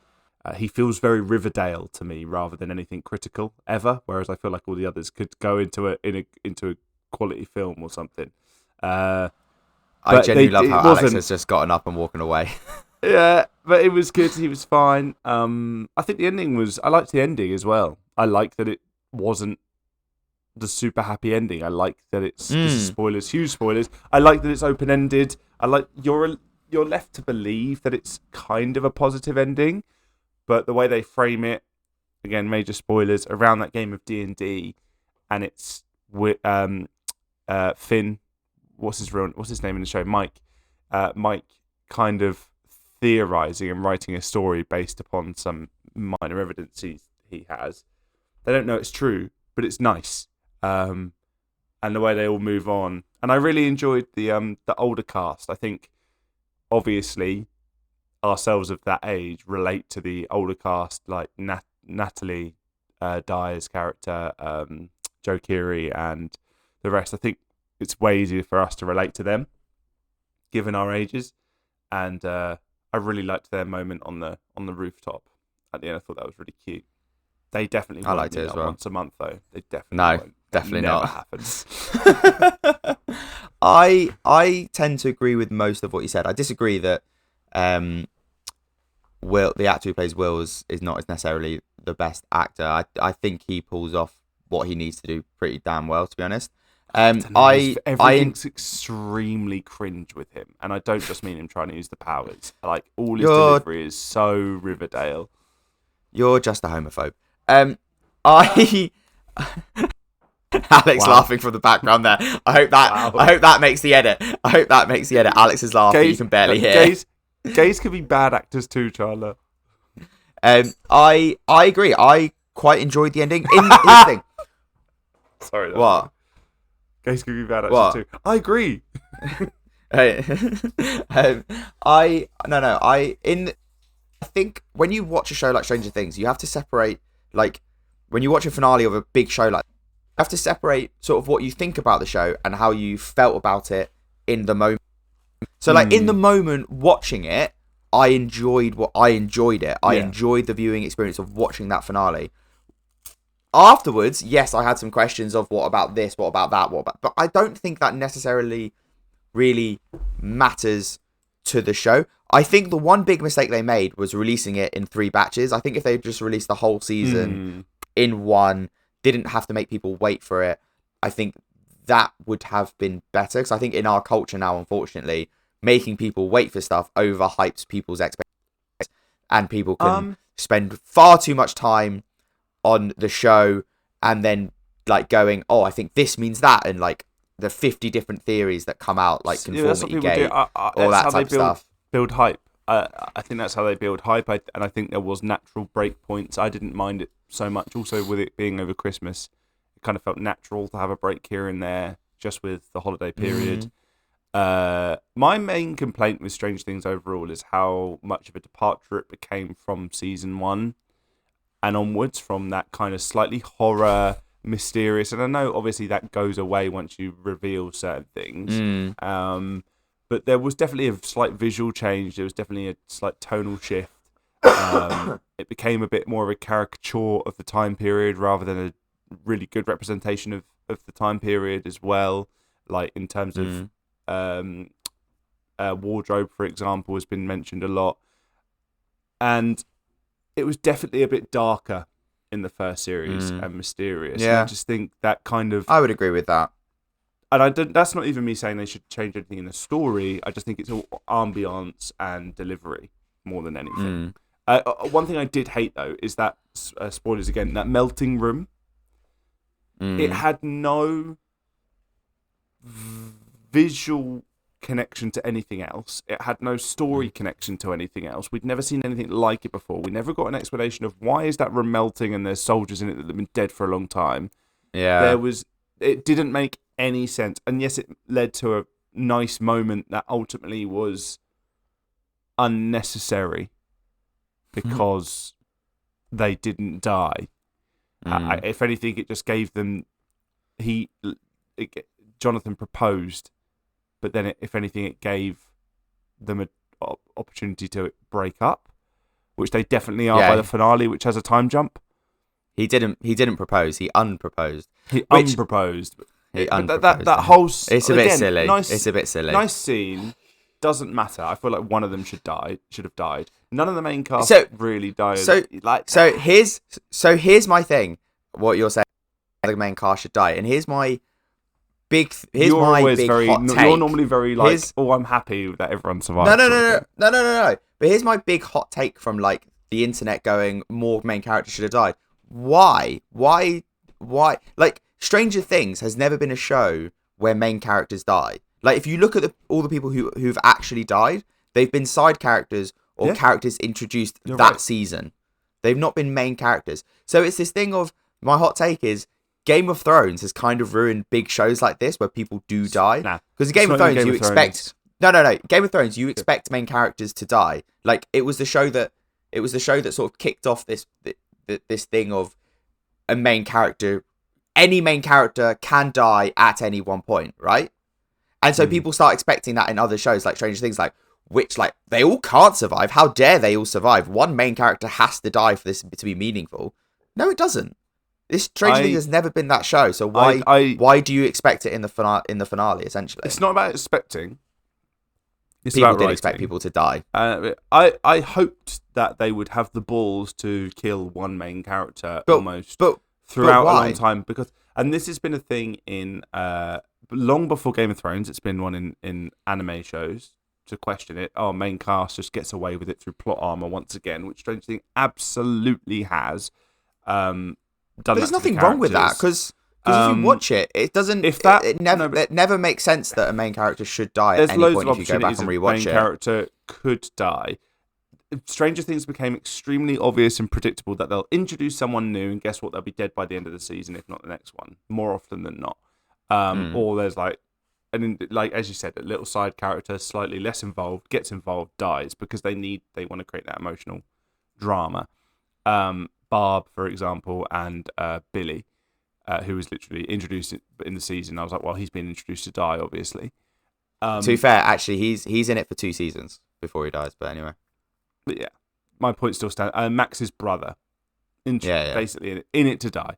Speaker 2: He feels very Riverdale to me rather than anything critical ever, whereas I feel like all the others could go into a quality film or something.
Speaker 1: I genuinely love how Alex has just gotten up and walking away.
Speaker 2: Yeah, but it was good. He was fine. I think the ending was. I liked the ending as well. I like that it wasn't the super happy ending. I like that it's this is spoilers, huge spoilers. I like that it's open ended. I like you're left to believe that it's kind of a positive ending, but the way they frame it, again, major spoilers around that game of D&D, and it's with Finn. What's his name in the show? Mike. Mike kind of theorizing and writing a story based upon some minor evidence he has. They don't know it's true, but it's nice. And the way they all move on. And I really enjoyed the older cast. I think, obviously, ourselves of that age relate to the older cast, like Natalie Dyer's character, Joe Keery, and the rest. I think it's way easier for us to relate to them, given our ages. And I really liked their moment on the rooftop at the end. I thought that was really cute. They definitely won't
Speaker 1: liked
Speaker 2: do
Speaker 1: it as
Speaker 2: that
Speaker 1: well.
Speaker 2: once a month, though. They definitely
Speaker 1: No,
Speaker 2: won't.
Speaker 1: definitely
Speaker 2: Never
Speaker 1: not.
Speaker 2: happens.
Speaker 1: I tend to agree with most of what you said. I disagree that Will, the actor who plays Will, is not necessarily the best actor. I think he pulls off what he needs to do pretty damn well, to be honest.
Speaker 2: Everything's extremely cringe with him, and I don't just mean him trying to use the powers. Like, all his delivery is so Riverdale.
Speaker 1: You're just a homophobe. I Alex laughing from the background there. I hope that makes the edit. Alex is laughing. You can barely hear.
Speaker 2: Gays can be bad actors too, Chandler.
Speaker 1: I agree. I quite enjoyed the ending. Here's the thing.
Speaker 2: Sorry.
Speaker 1: What?
Speaker 2: Gays can be bad actors too. I agree.
Speaker 1: I think when you watch a show like Stranger Things, you have to separate, like, when you watch a finale of a big show like, you have to separate sort of what you think about the show and how you felt about it in the moment. So, like, in the moment watching it, I enjoyed it. I enjoyed the viewing experience of watching that finale. Afterwards, yes, I had some questions of what about this, what about that, but I don't think that necessarily really matters to the show. I think the one big mistake they made was releasing it in 3 batches. I think if they just released the whole season in one, didn't have to make people wait for it, I think that would have been better. Because I think in our culture now, unfortunately, making people wait for stuff overhypes people's expectations, and people can spend far too much time on the show and then, like, going, oh, I think this means that, and, like, the 50 different theories that come out, like Conformity Gate, all that type of stuff.
Speaker 2: Build hype. I think that's how they build hype, and I think there was natural break points. I didn't mind it so much. Also, with it being over Christmas, it kind of felt natural to have a break here and there, just with the holiday period. My main complaint with Stranger Things overall is how much of a departure it became from season 1 and onwards, from that kind of slightly horror, mysterious, and I know obviously that goes away once you reveal certain things. But there was definitely a slight visual change. There was definitely a slight tonal shift. It became a bit more of a caricature of the time period rather than a really good representation of the time period as well. Like, in terms of wardrobe, for example, has been mentioned a lot. And it was definitely a bit darker in the first series and mysterious.
Speaker 1: Yeah.
Speaker 2: And I just think that kind of...
Speaker 1: I would agree with that.
Speaker 2: And that's not even me saying they should change anything in the story. I just think it's all ambiance and delivery more than anything. One thing I did hate, though, is that, spoilers again, that melting room. It had no visual connection to anything else. It had no story connection to anything else. We'd never seen anything like it before. We never got an explanation of why is that room melting and there's soldiers in it that have been dead for a long time.
Speaker 1: Yeah.
Speaker 2: It didn't make any sense. And yes, it led to a nice moment that ultimately was unnecessary because they didn't die. If anything, it just gave them... Jonathan proposed, but then if anything, it gave them an opportunity to break up, which they definitely are by the finale, which has a time jump. He didn't
Speaker 1: propose. He unproposed.
Speaker 2: Unproposed.
Speaker 1: He
Speaker 2: unproposed.
Speaker 1: That
Speaker 2: whole...
Speaker 1: It's a bit silly. It's a bit silly.
Speaker 2: Nice scene. doesn't matter. I feel like one of them should have died. None of the main cast really died.
Speaker 1: So here's my thing. What you're saying, the main cast should die, and here's my big hot take.
Speaker 2: You're normally very like, I'm happy that everyone survived.
Speaker 1: No. But here's my big hot take from like the internet going, more main characters should have died. Why? Like, Stranger Things has never been a show where main characters die. Like, if you look at all the people who've actually died, they've been side characters or characters introduced season. They've not been main characters. So it's this thing of, my hot take is, Game of Thrones has kind of ruined big shows like this where people do die. Because Game of Thrones, you expect... No. Game of Thrones, you expect main characters to die. Like, it was the show that sort of kicked off this thing of a main character. Any main character can die at any one point, right? And so people start expecting that in other shows like Stranger Things, which they all can't survive. How dare they all survive? One main character has to die for this to be meaningful. No, it doesn't. This Stranger Things has never been that show. So why do you expect it in the finale? Essentially,
Speaker 2: it's not about expecting. It's
Speaker 1: people
Speaker 2: about
Speaker 1: did expect people to die.
Speaker 2: I hoped that they would have the balls to kill one main character throughout a long time, and this has been a thing in long before Game of Thrones. It's been one in anime shows to question it. Oh, main cast just gets away with it through plot armor once again, which Stranger Things absolutely has. But
Speaker 1: there's nothing wrong with that, because if you watch it, it doesn't. It never makes sense that a main character should die at any point if you go back and rewatch it.
Speaker 2: Main character could die. Stranger Things became extremely obvious and predictable that they'll introduce someone new, and guess what? They'll be dead by the end of the season, if not the next one, more often than not. Or there's as you said, a little side character, slightly less involved, gets involved, dies because they want to create that emotional drama. Barb, for example, and Billy, who was literally introduced in the season. I was like, well, he's been introduced to die, obviously.
Speaker 1: To be fair, actually, he's in it for 2 seasons before he dies. But anyway,
Speaker 2: but yeah, my point still stands. Max's brother, basically in it to die.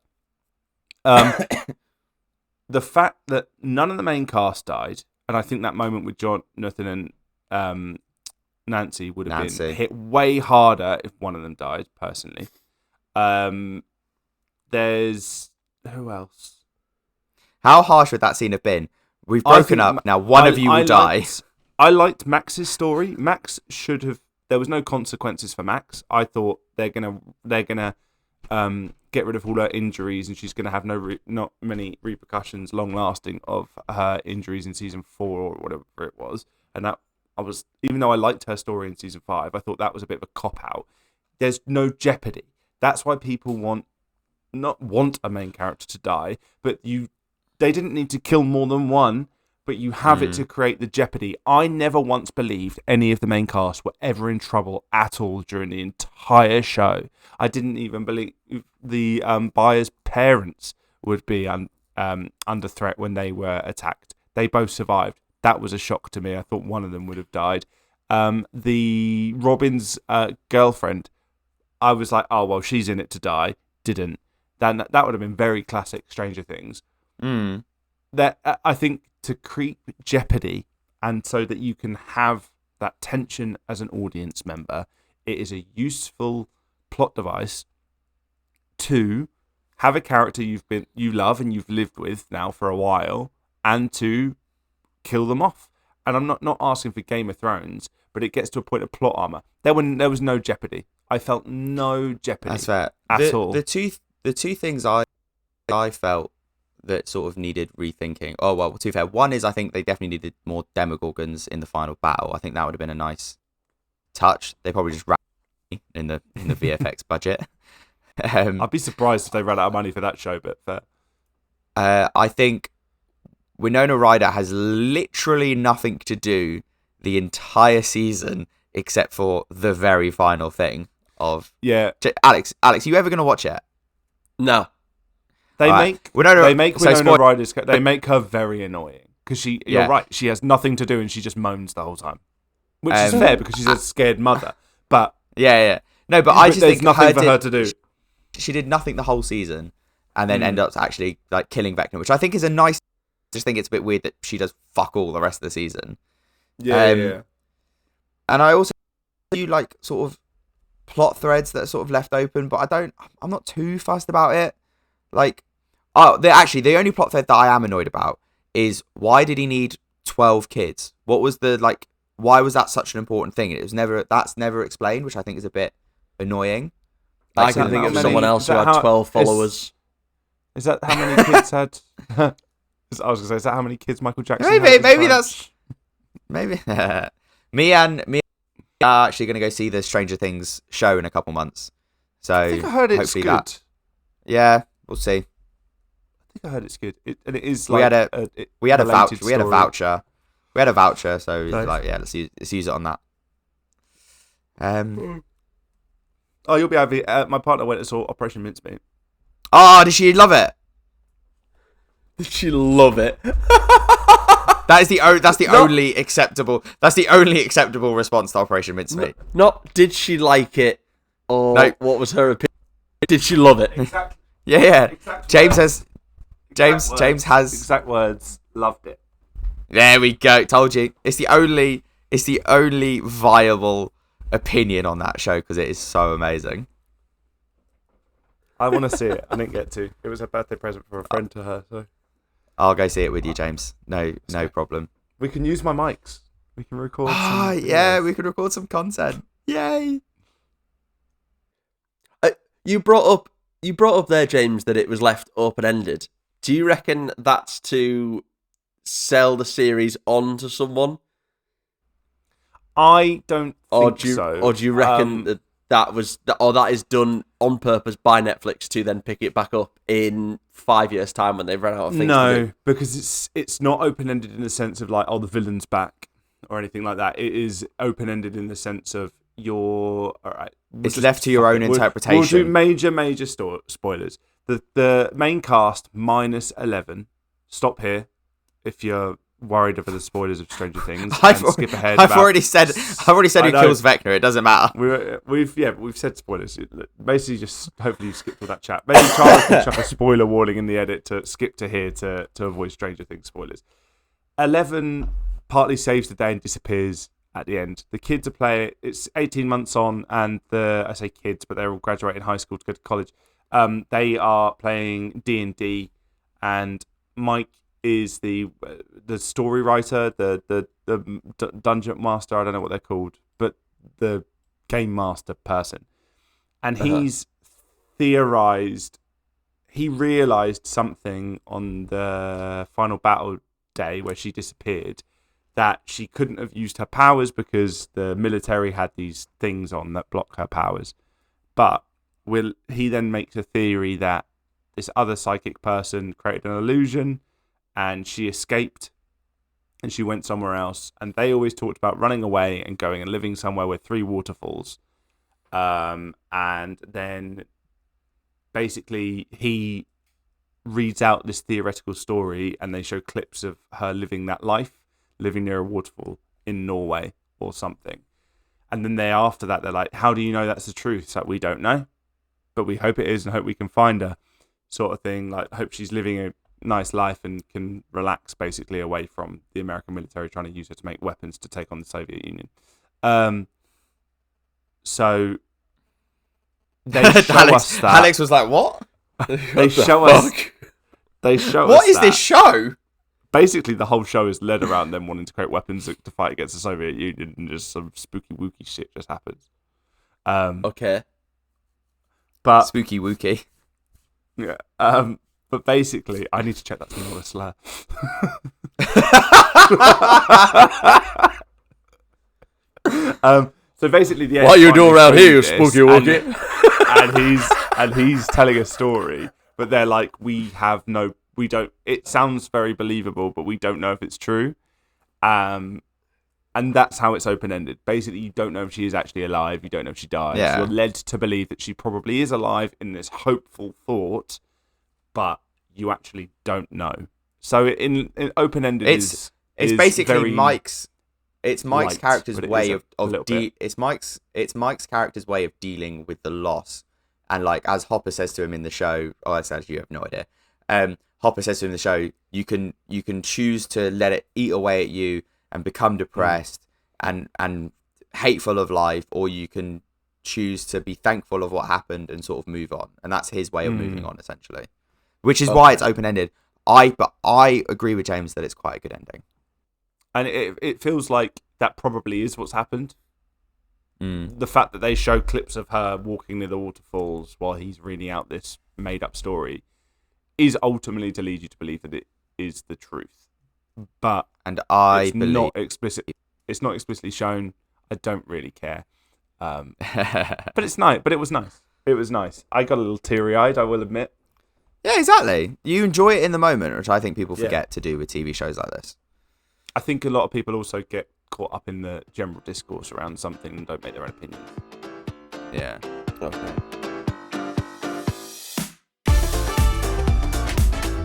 Speaker 2: The fact that none of the main cast died, and I think that moment with Jonathan and Nancy would have been hit way harder if one of them died, personally. There's who else?
Speaker 1: How harsh would that scene have been? We've broken up. Now one of you will die.
Speaker 2: I liked Max's story. Max should have. There was no consequences for Max. I thought they're gonna get rid of all her injuries, and she's gonna have not many repercussions, long lasting, of her injuries in season 4 or whatever it was. And that even though I liked her story in season 5, I thought that was a bit of a cop out. There's no jeopardy. That's why people not want a main character to die, but they didn't need to kill more than one, but you have it to create the jeopardy. I never once believed any of the main cast were ever in trouble at all during the entire show. I didn't even believe the buyer's parents would be under threat when they were attacked. They both survived. That was a shock to me. I thought one of them would have died. The Robbins girlfriend, I was like, oh, well, she's in it to die. Didn't. Then that would have been very classic Stranger Things. That I think to create jeopardy, and so that you can have that tension as an audience member, it is a useful plot device to have a character you love and you've lived with now for a while, and to kill them off. And I'm not asking for Game of Thrones, but it gets to a point of plot armor. There was no jeopardy. I felt no jeopardy.
Speaker 1: That's fair.
Speaker 2: At all.
Speaker 1: The two things I felt that sort of needed rethinking. Oh, well, to be fair, one is I think they definitely needed more Demogorgons in the final battle. I think that would have been a nice touch. They probably just ran in the VFX budget.
Speaker 2: I'd be surprised if they ran out of money for that show, but fair.
Speaker 1: I think Winona Ryder has literally nothing to do the entire season except for the very final thing of...
Speaker 2: Yeah.
Speaker 1: Alex, you ever going to watch it?
Speaker 3: No.
Speaker 2: They make her very annoying, because you're right, she has nothing to do and she just moans the whole time, which is fair because she's a scared mother. But
Speaker 1: no, but I just
Speaker 2: there's
Speaker 1: think
Speaker 2: nothing for her to do.
Speaker 1: She did nothing the whole season, and then end up actually like killing Vecna, which I think is a nice. I just think it's a bit weird that she does fuck all the rest of the season.
Speaker 2: Yeah.
Speaker 1: and I also do like sort of plot threads that are sort of left open, but I'm not too fussed about it. Like, the only plot thread that I am annoyed about is why did he need 12 kids? What was why was that such an important thing? That's never explained, which I think is a bit annoying.
Speaker 3: I can think of someone else who had 12 followers.
Speaker 2: Is that how many kids had? I was going to say, is that how many kids Michael Jackson had?
Speaker 1: Maybe me are actually going to go see the Stranger Things show in a couple months. So
Speaker 2: I think I heard it's good.
Speaker 1: Yeah, we'll see.
Speaker 2: I think I heard it's good. It is
Speaker 1: we
Speaker 2: like
Speaker 1: had a voucher. We had a voucher, so
Speaker 2: Nice.
Speaker 1: like, yeah, let's use it on that.
Speaker 2: Oh, you'll be happy. My partner went and saw Operation Mincemeat.
Speaker 1: Oh, did she love it?
Speaker 3: Did she love it?
Speaker 1: That's the only acceptable response to Operation Mincemeat.
Speaker 3: Not did she like it, or
Speaker 1: No.
Speaker 3: what was her opinion? Did she love it?
Speaker 2: Exactly.
Speaker 1: Yeah.
Speaker 2: Exact
Speaker 1: James
Speaker 2: words.
Speaker 1: has
Speaker 2: Exact words. Loved it.
Speaker 1: There we go. Told you. It's the only viable opinion on that show because it is so amazing.
Speaker 2: I want to see it. I didn't get to. It was a birthday present for a friend to her, so
Speaker 1: I'll go see it with you, James. No problem.
Speaker 2: we can use my mics. We can record.
Speaker 1: Ah, yeah, we could record some content. Yay!
Speaker 3: You brought up there, James, that it was left open ended. Do you reckon that's to sell the series on to someone?
Speaker 2: I don't think so.
Speaker 3: Or do you reckon that is done on purpose by Netflix to then pick it back up in 5 years' time when they've run out of things to do?
Speaker 2: Because it's not open-ended in the sense of like, oh, the villain's back or anything like that. It is open-ended in the sense of all right.
Speaker 1: It's left to your own interpretation.
Speaker 2: We'll do major spoilers. The main cast minus 11. Stop here if you're worried over the spoilers of Stranger Things. Skip ahead.
Speaker 1: I've already said who kills Vecna. It doesn't matter.
Speaker 2: We've said spoilers. Basically, just hopefully you skipped all that chat. Maybe Charlie can chuck a spoiler warning in the edit to skip to here to avoid Stranger Things spoilers. 11 partly saves the day and disappears at the end. The kids are playing. It's 18 months on, and I say kids, but they're all graduating high school to go to college. They are playing D&D, and Mike is the story writer, the dungeon master. I don't know what they're called, but the game master person. And he's theorized. He realized something on the final battle day where she disappeared, that she couldn't have used her powers because the military had these things on that block her powers. But he then makes a theory that this other psychic person created an illusion and she escaped and she went somewhere else. And they always talked about running away and going and living somewhere with 3 waterfalls. And then basically he reads out this theoretical story and they show clips of her living that life, living near a waterfall in Norway or something. And then after that, they're like, how do you know that's the truth? It's like, we don't know, but we hope it is and hope we can find her, sort of thing. Like, hope she's living a nice life and can relax basically away from the American military trying to use her to make weapons to take on the Soviet Union. So they show us that.
Speaker 1: Alex was like, what?
Speaker 2: They show us.
Speaker 1: What is this show?
Speaker 2: Basically, the whole show is led around them wanting to create weapons to fight against the Soviet Union, and just some spooky wooky shit just happens.
Speaker 3: Okay.
Speaker 2: But
Speaker 1: spooky wooky.
Speaker 2: Yeah. But basically, I need to check that's not a slur. So basically, the
Speaker 3: what you do around here, spooky wooky?
Speaker 2: And he's telling a story, but they're like, we don't. It sounds very believable, but we don't know if it's true. And that's how it's open-ended. Basically, you don't know if she is actually alive. You don't know if she dies.
Speaker 1: Yeah.
Speaker 2: You're led to believe that she probably is alive in this hopeful thought, but you actually don't know. So in open-ended
Speaker 1: it's basically
Speaker 2: very
Speaker 1: Mike's
Speaker 2: light,
Speaker 1: character's
Speaker 2: but
Speaker 1: way
Speaker 2: it's
Speaker 1: Mike's character's way of dealing with the loss. And like, as Hopper says to him in the show, you have no idea. Hopper says to him in the show, you can choose to let it eat away at you and become depressed and hateful of life, or you can choose to be thankful of what happened and sort of move on. And that's his way of moving on, essentially, which is why it's open-ended. But I agree with James that it's quite a good ending.
Speaker 2: And it feels like that probably is what's happened. The fact that they show clips of her walking near the waterfalls while he's reading out this made-up story is ultimately to lead you to believe that it is the truth. But it's not explicitly shown. I don't really care. But it's nice. But it was nice. It was nice. I got a little teary-eyed, I will admit.
Speaker 1: Yeah, exactly. You enjoy it in the moment, which I think people forget to do with TV shows like this.
Speaker 2: I think a lot of people also get caught up in the general discourse around something and don't make their own opinions.
Speaker 1: Yeah.
Speaker 3: Okay.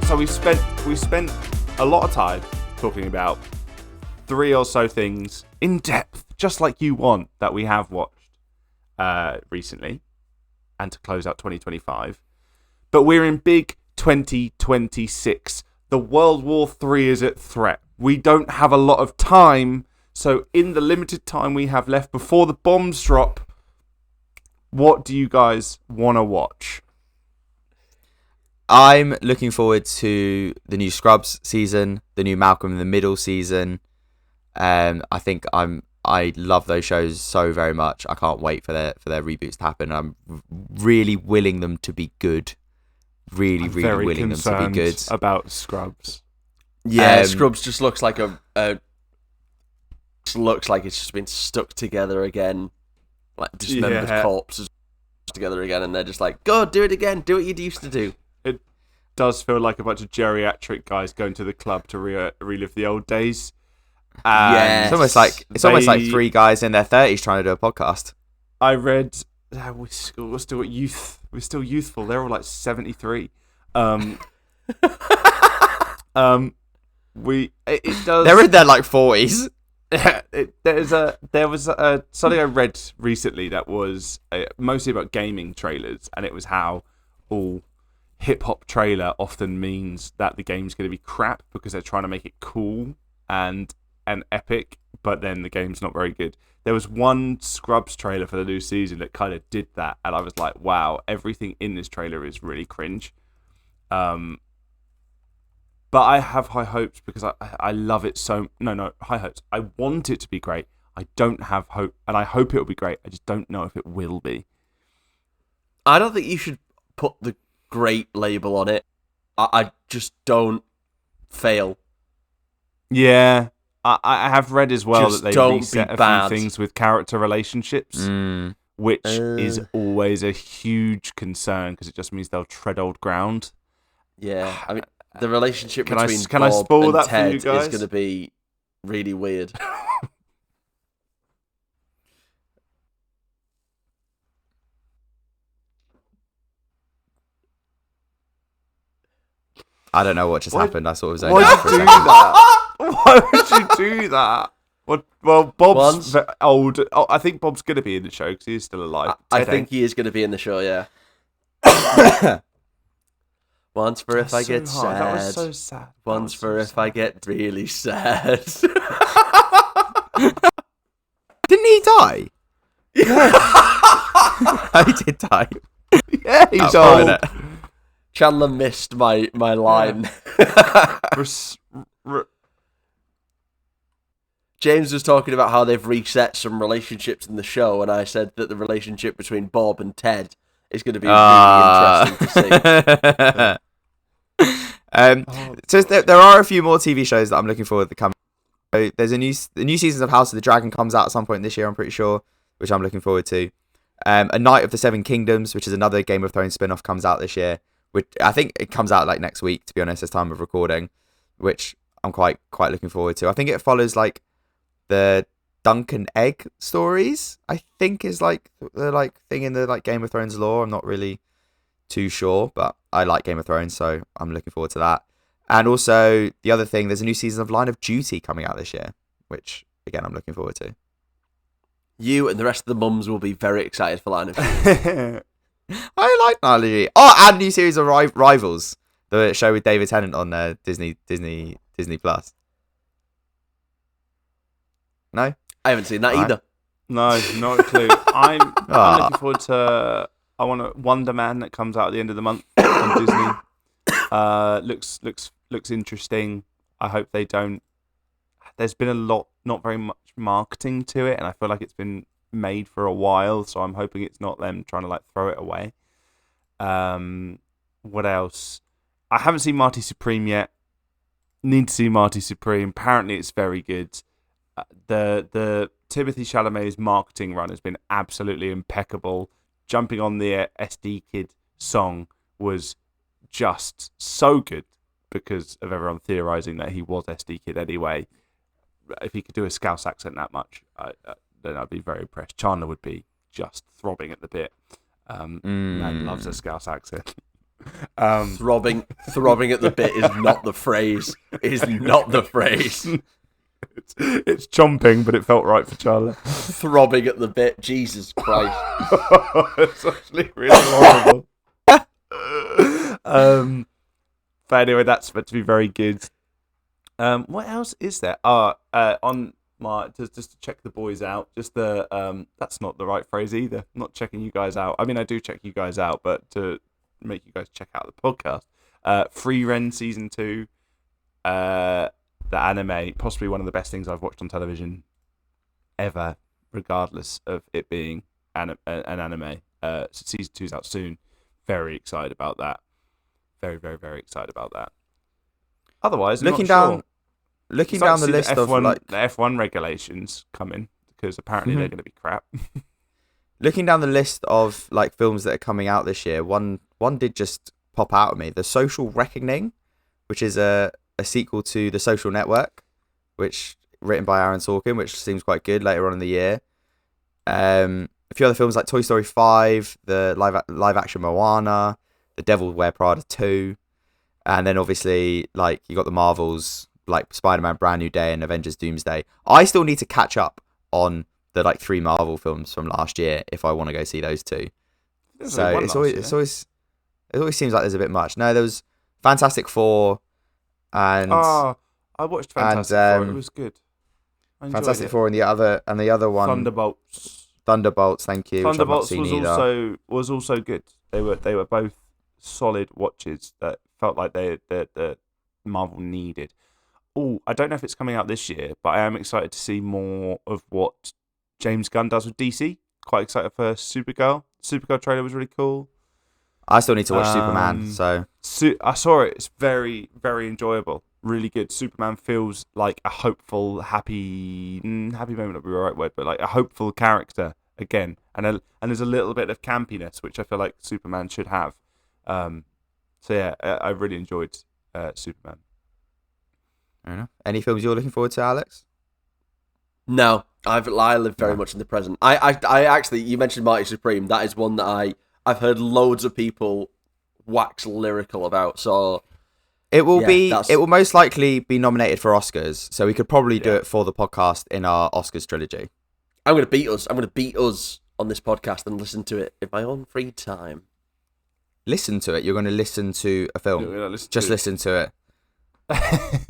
Speaker 2: So we spent a lot of time talking about 3 or so things in depth, just like you want, that we have watched recently, and to close out 2025. But we're in big 2026. The World War III is at threat. We don't have a lot of time, so in the limited time we have left before the bombs drop, what do you guys want to watch?
Speaker 1: I'm looking forward to the new Scrubs season, the new Malcolm in the Middle season. I think I love those shows so very much. I can't wait for their reboots to happen. I'm really willing them to be good. Really willing them to be good.
Speaker 2: About Scrubs.
Speaker 3: Yeah, Scrubs just looks like looks like it's just been stuck together again, like dismembered corpses together again, and they're just like, "Go, do it again. Do what you used to do."
Speaker 2: It does feel like a bunch of geriatric guys going to the club to relive the old days.
Speaker 1: Yeah, it's almost like 3 guys in their 30s trying to do a podcast.
Speaker 2: I read we're still youth. We're still youthful. They're all like 73. It does.
Speaker 1: They're in their like 40s.
Speaker 2: There was something I read recently that was mostly about gaming trailers, and it was how all hip hop trailer often means that the game's going to be crap because they're trying to make it cool and epic, but then the game's not very good. There was one Scrubs trailer for the new season that kind of did that, and I was like, wow, everything in this trailer is really cringe. But I have high hopes because I love it so... No, high hopes. I want it to be great. I don't have hope, and I hope it'll be great. I just don't know if it will be.
Speaker 3: I don't think you should put the great label on it. I just don't fail.
Speaker 2: Yeah. I have read as well
Speaker 3: Just
Speaker 2: that they
Speaker 3: don't
Speaker 2: reset
Speaker 3: be
Speaker 2: a
Speaker 3: bad.
Speaker 2: few things with character relationships, which is always a huge concern because it just means they'll tread old ground.
Speaker 3: Yeah, I mean, the relationship
Speaker 2: Can
Speaker 3: between
Speaker 2: I
Speaker 3: Bob
Speaker 2: spoil
Speaker 3: and
Speaker 2: that for
Speaker 3: Ted
Speaker 2: you guys?
Speaker 3: is going to be really weird.
Speaker 1: I don't know what just happened. I sort of zoned
Speaker 2: Why'd
Speaker 1: out for a
Speaker 2: you do
Speaker 1: second.
Speaker 2: that? Why would you do that? Well, Bob's old. Oh, I think Bob's going to be in the show because he's still alive.
Speaker 3: I think he is going to be in the show, yeah. Once for if I get sad.
Speaker 2: That was so sad.
Speaker 3: Once for if I get really sad.
Speaker 1: Didn't he die? He did die.
Speaker 2: Yeah, he's
Speaker 1: That's
Speaker 2: old.
Speaker 1: it.
Speaker 3: Chandler missed my line. James was talking about how they've reset some relationships in the show, and I said that the relationship between Bob and Ted is going to be really interesting to see.
Speaker 1: So there are a few more TV shows that I'm looking forward to coming. So there's the new seasons of House of the Dragon comes out at some point this year, I'm pretty sure, which I'm looking forward to. A Night of the Seven Kingdoms, which is another Game of Thrones spin-off, comes out this year. Which I think it comes out like next week, to be honest, as time of recording, which I'm quite looking forward to. I think it follows like the Dunk and Egg stories, I think is like the like thing in the like Game of Thrones lore. I'm not really too sure, but I like Game of Thrones, so I'm looking forward to that. And also the other thing, there's a new season of Line of Duty coming out this year, which again I'm looking forward to.
Speaker 3: You and the rest of the mums will be very excited for Line of Duty.
Speaker 1: I like Line of Duty. Oh, and new series of Rivals, the show with David Tennant on Disney Plus. No,
Speaker 3: I haven't seen that either.
Speaker 2: No, not a clue. I'm looking forward to. I want a Wonder Man that comes out at the end of the month on Disney. Looks interesting. I hope they don't. There's been not very much marketing to it, and I feel like it's been made for a while. So I'm hoping it's not them trying to like throw it away. What else? I haven't seen Marty Supreme yet. Need to see Marty Supreme. Apparently, it's very good. The Timothy Chalamet's marketing run has been absolutely impeccable. Jumping on the SD Kid song was just so good because of everyone theorising that he was SD Kid anyway. If he could do a Scouse accent that much, then I'd be very impressed. Chandler would be just throbbing at the bit. Man loves a Scouse accent.
Speaker 3: Throbbing at the bit is not the phrase. Is not the phrase.
Speaker 2: It's chomping, but it felt right for Chandler.
Speaker 3: Throbbing at the bit. Jesus Christ.
Speaker 2: It's actually really horrible. But anyway, that's meant to be very good. What else is there? On my just to check the boys out. Just the that's not the right phrase either. I'm not checking you guys out. I mean, I do check you guys out, but to make you guys check out the podcast. Free Ren season 2. The anime, possibly one of the best things I've watched on television ever, regardless of it being an anime. So season 2's out soon. Very excited about that. Very, very, very excited about that. Otherwise, looking down
Speaker 1: the list of
Speaker 2: the F1 regulations coming because apparently they're going to be crap.
Speaker 1: Looking down the list of like films that are coming out this year, one did just pop out at me. The Social Reckoning, which is a sequel to The Social Network, which written by Aaron Sorkin, which seems quite good later on in the year. A few other films like Toy Story 5, the live action Moana, The Devil Wear Prada 2, and then obviously like you got the Marvels like Spider-Man Brand New Day and Avengers Doomsday. I still need to catch up on the like 3 Marvel films from last year if I want to go see those 2. So it always seems like there's a bit much. No, there was Fantastic Four. And
Speaker 2: I watched Fantastic Four. It was good.
Speaker 1: Fantastic Four and the other one Thunderbolts. Thank you.
Speaker 2: Thunderbolts was also good. They were both solid watches that felt like the Marvel needed. Oh, I don't know if it's coming out this year, but I am excited to see more of what James Gunn does with DC. Quite excited for Supergirl. Supergirl trailer was really cool.
Speaker 1: I still need to watch Superman, so
Speaker 2: I saw it. It's very, very enjoyable. Really good. Superman feels like a hopeful, happy moment would be the right word, but like a hopeful character again, and there's a little bit of campiness, which I feel like Superman should have. So yeah, I really enjoyed Superman.
Speaker 1: Fair enough. Any films you're looking forward to, Alex?
Speaker 3: No, I live very much in the present. I actually, you mentioned Marty Supreme. That is one that I've heard loads of people wax lyrical about. So
Speaker 1: it will most likely be nominated for Oscars. So we could probably do it for the podcast in our Oscars trilogy.
Speaker 3: I'm going to beat us on this podcast and listen to it in my own free time.
Speaker 1: Listen to it. You're going to listen to a film. Listen to it.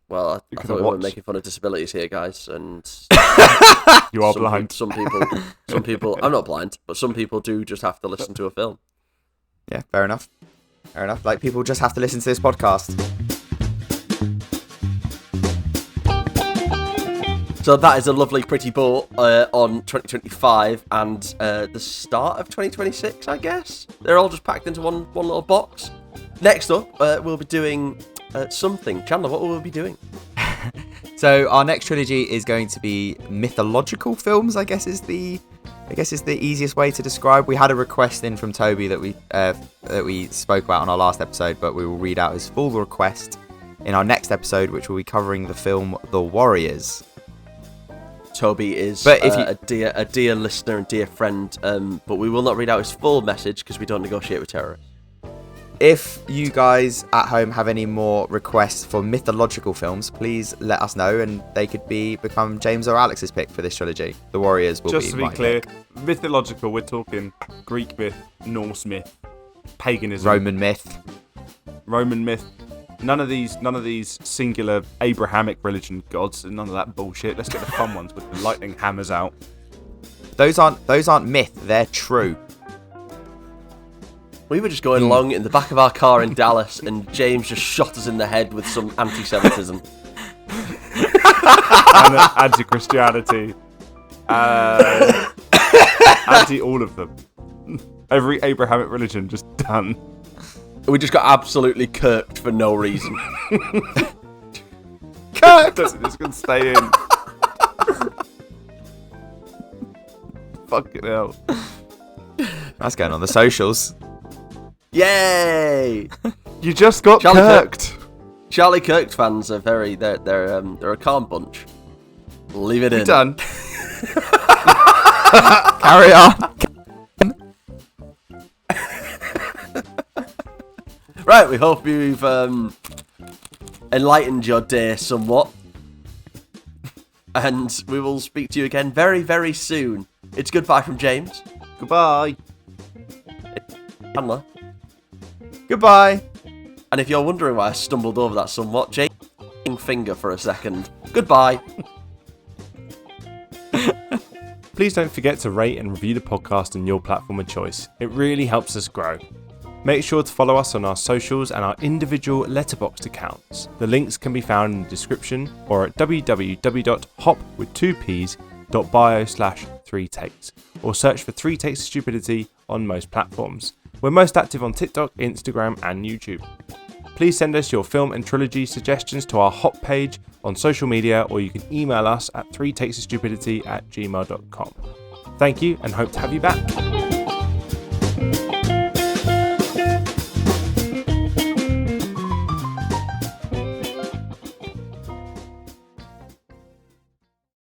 Speaker 3: Well, I thought we weren't making fun of disabilities here, guys, and
Speaker 2: you are blind.
Speaker 3: Some people. I'm not blind, but some people do just have to listen to a film.
Speaker 1: Yeah, fair enough. Like people just have to listen to this podcast.
Speaker 3: So that is a lovely, pretty bow on 2025 and the start of 2026, I guess. They're all just packed into one little box. Next up, we'll be doing something. Chandler, what will we be doing?
Speaker 1: So our next trilogy is going to be mythological films, I guess is the easiest way to describe. We had a request in from Toby that we spoke about on our last episode, but we will read out his full request in our next episode, which will be covering the film The Warriors.
Speaker 3: Toby is a dear listener and dear friend, but we will not read out his full message because we don't negotiate with terrorists.
Speaker 1: If you guys at home have any more requests for mythological films, please let us know, and they could become James or Alex's pick for this trilogy. The Warriors will
Speaker 2: just
Speaker 1: be
Speaker 2: to be clear, mythological, we're talking Greek myth, Norse myth, paganism,
Speaker 1: Roman myth,
Speaker 2: None of these singular Abrahamic religion gods, and none of that bullshit. Let's get the fun ones with the lightning hammers out.
Speaker 1: Those aren't myth. They're true.
Speaker 3: We were just going along in the back of our car in Dallas, and James just shot us in the head with some anti-Semitism.
Speaker 2: And anti-Christianity. Anti all of them. Every Abrahamic religion just done.
Speaker 3: We just got absolutely kirked for no reason.
Speaker 2: Kirked! It's going to stay in. Fucking hell.
Speaker 1: That's going on the socials.
Speaker 3: Yay!
Speaker 2: You just got
Speaker 3: Charlie
Speaker 2: kirked.
Speaker 3: Charlie Kirk fans are they're a calm bunch. Leave it in.
Speaker 1: Done. Carry on.
Speaker 3: Right, we hope you've enlightened your day somewhat. And we will speak to you again very, very soon. It's goodbye from James.
Speaker 2: Goodbye.
Speaker 3: Chandler.
Speaker 1: Goodbye.
Speaker 3: And if you're wondering why I stumbled over that somewhat, James finger for a second. Goodbye.
Speaker 2: Please don't forget to rate and review the podcast on your platform of choice. It really helps us grow. Make sure to follow us on our socials and our individual Letterboxd accounts. The links can be found in the description or at www.hopwith2ps.bio/3takes or search for 3 Takes of Stupidity on most platforms. We're most active on TikTok, Instagram and YouTube. Please send us your film and trilogy suggestions to our Hop page on social media, or you can email us at 3takesofstupidity@gmail.com. Thank you and hope to have you back.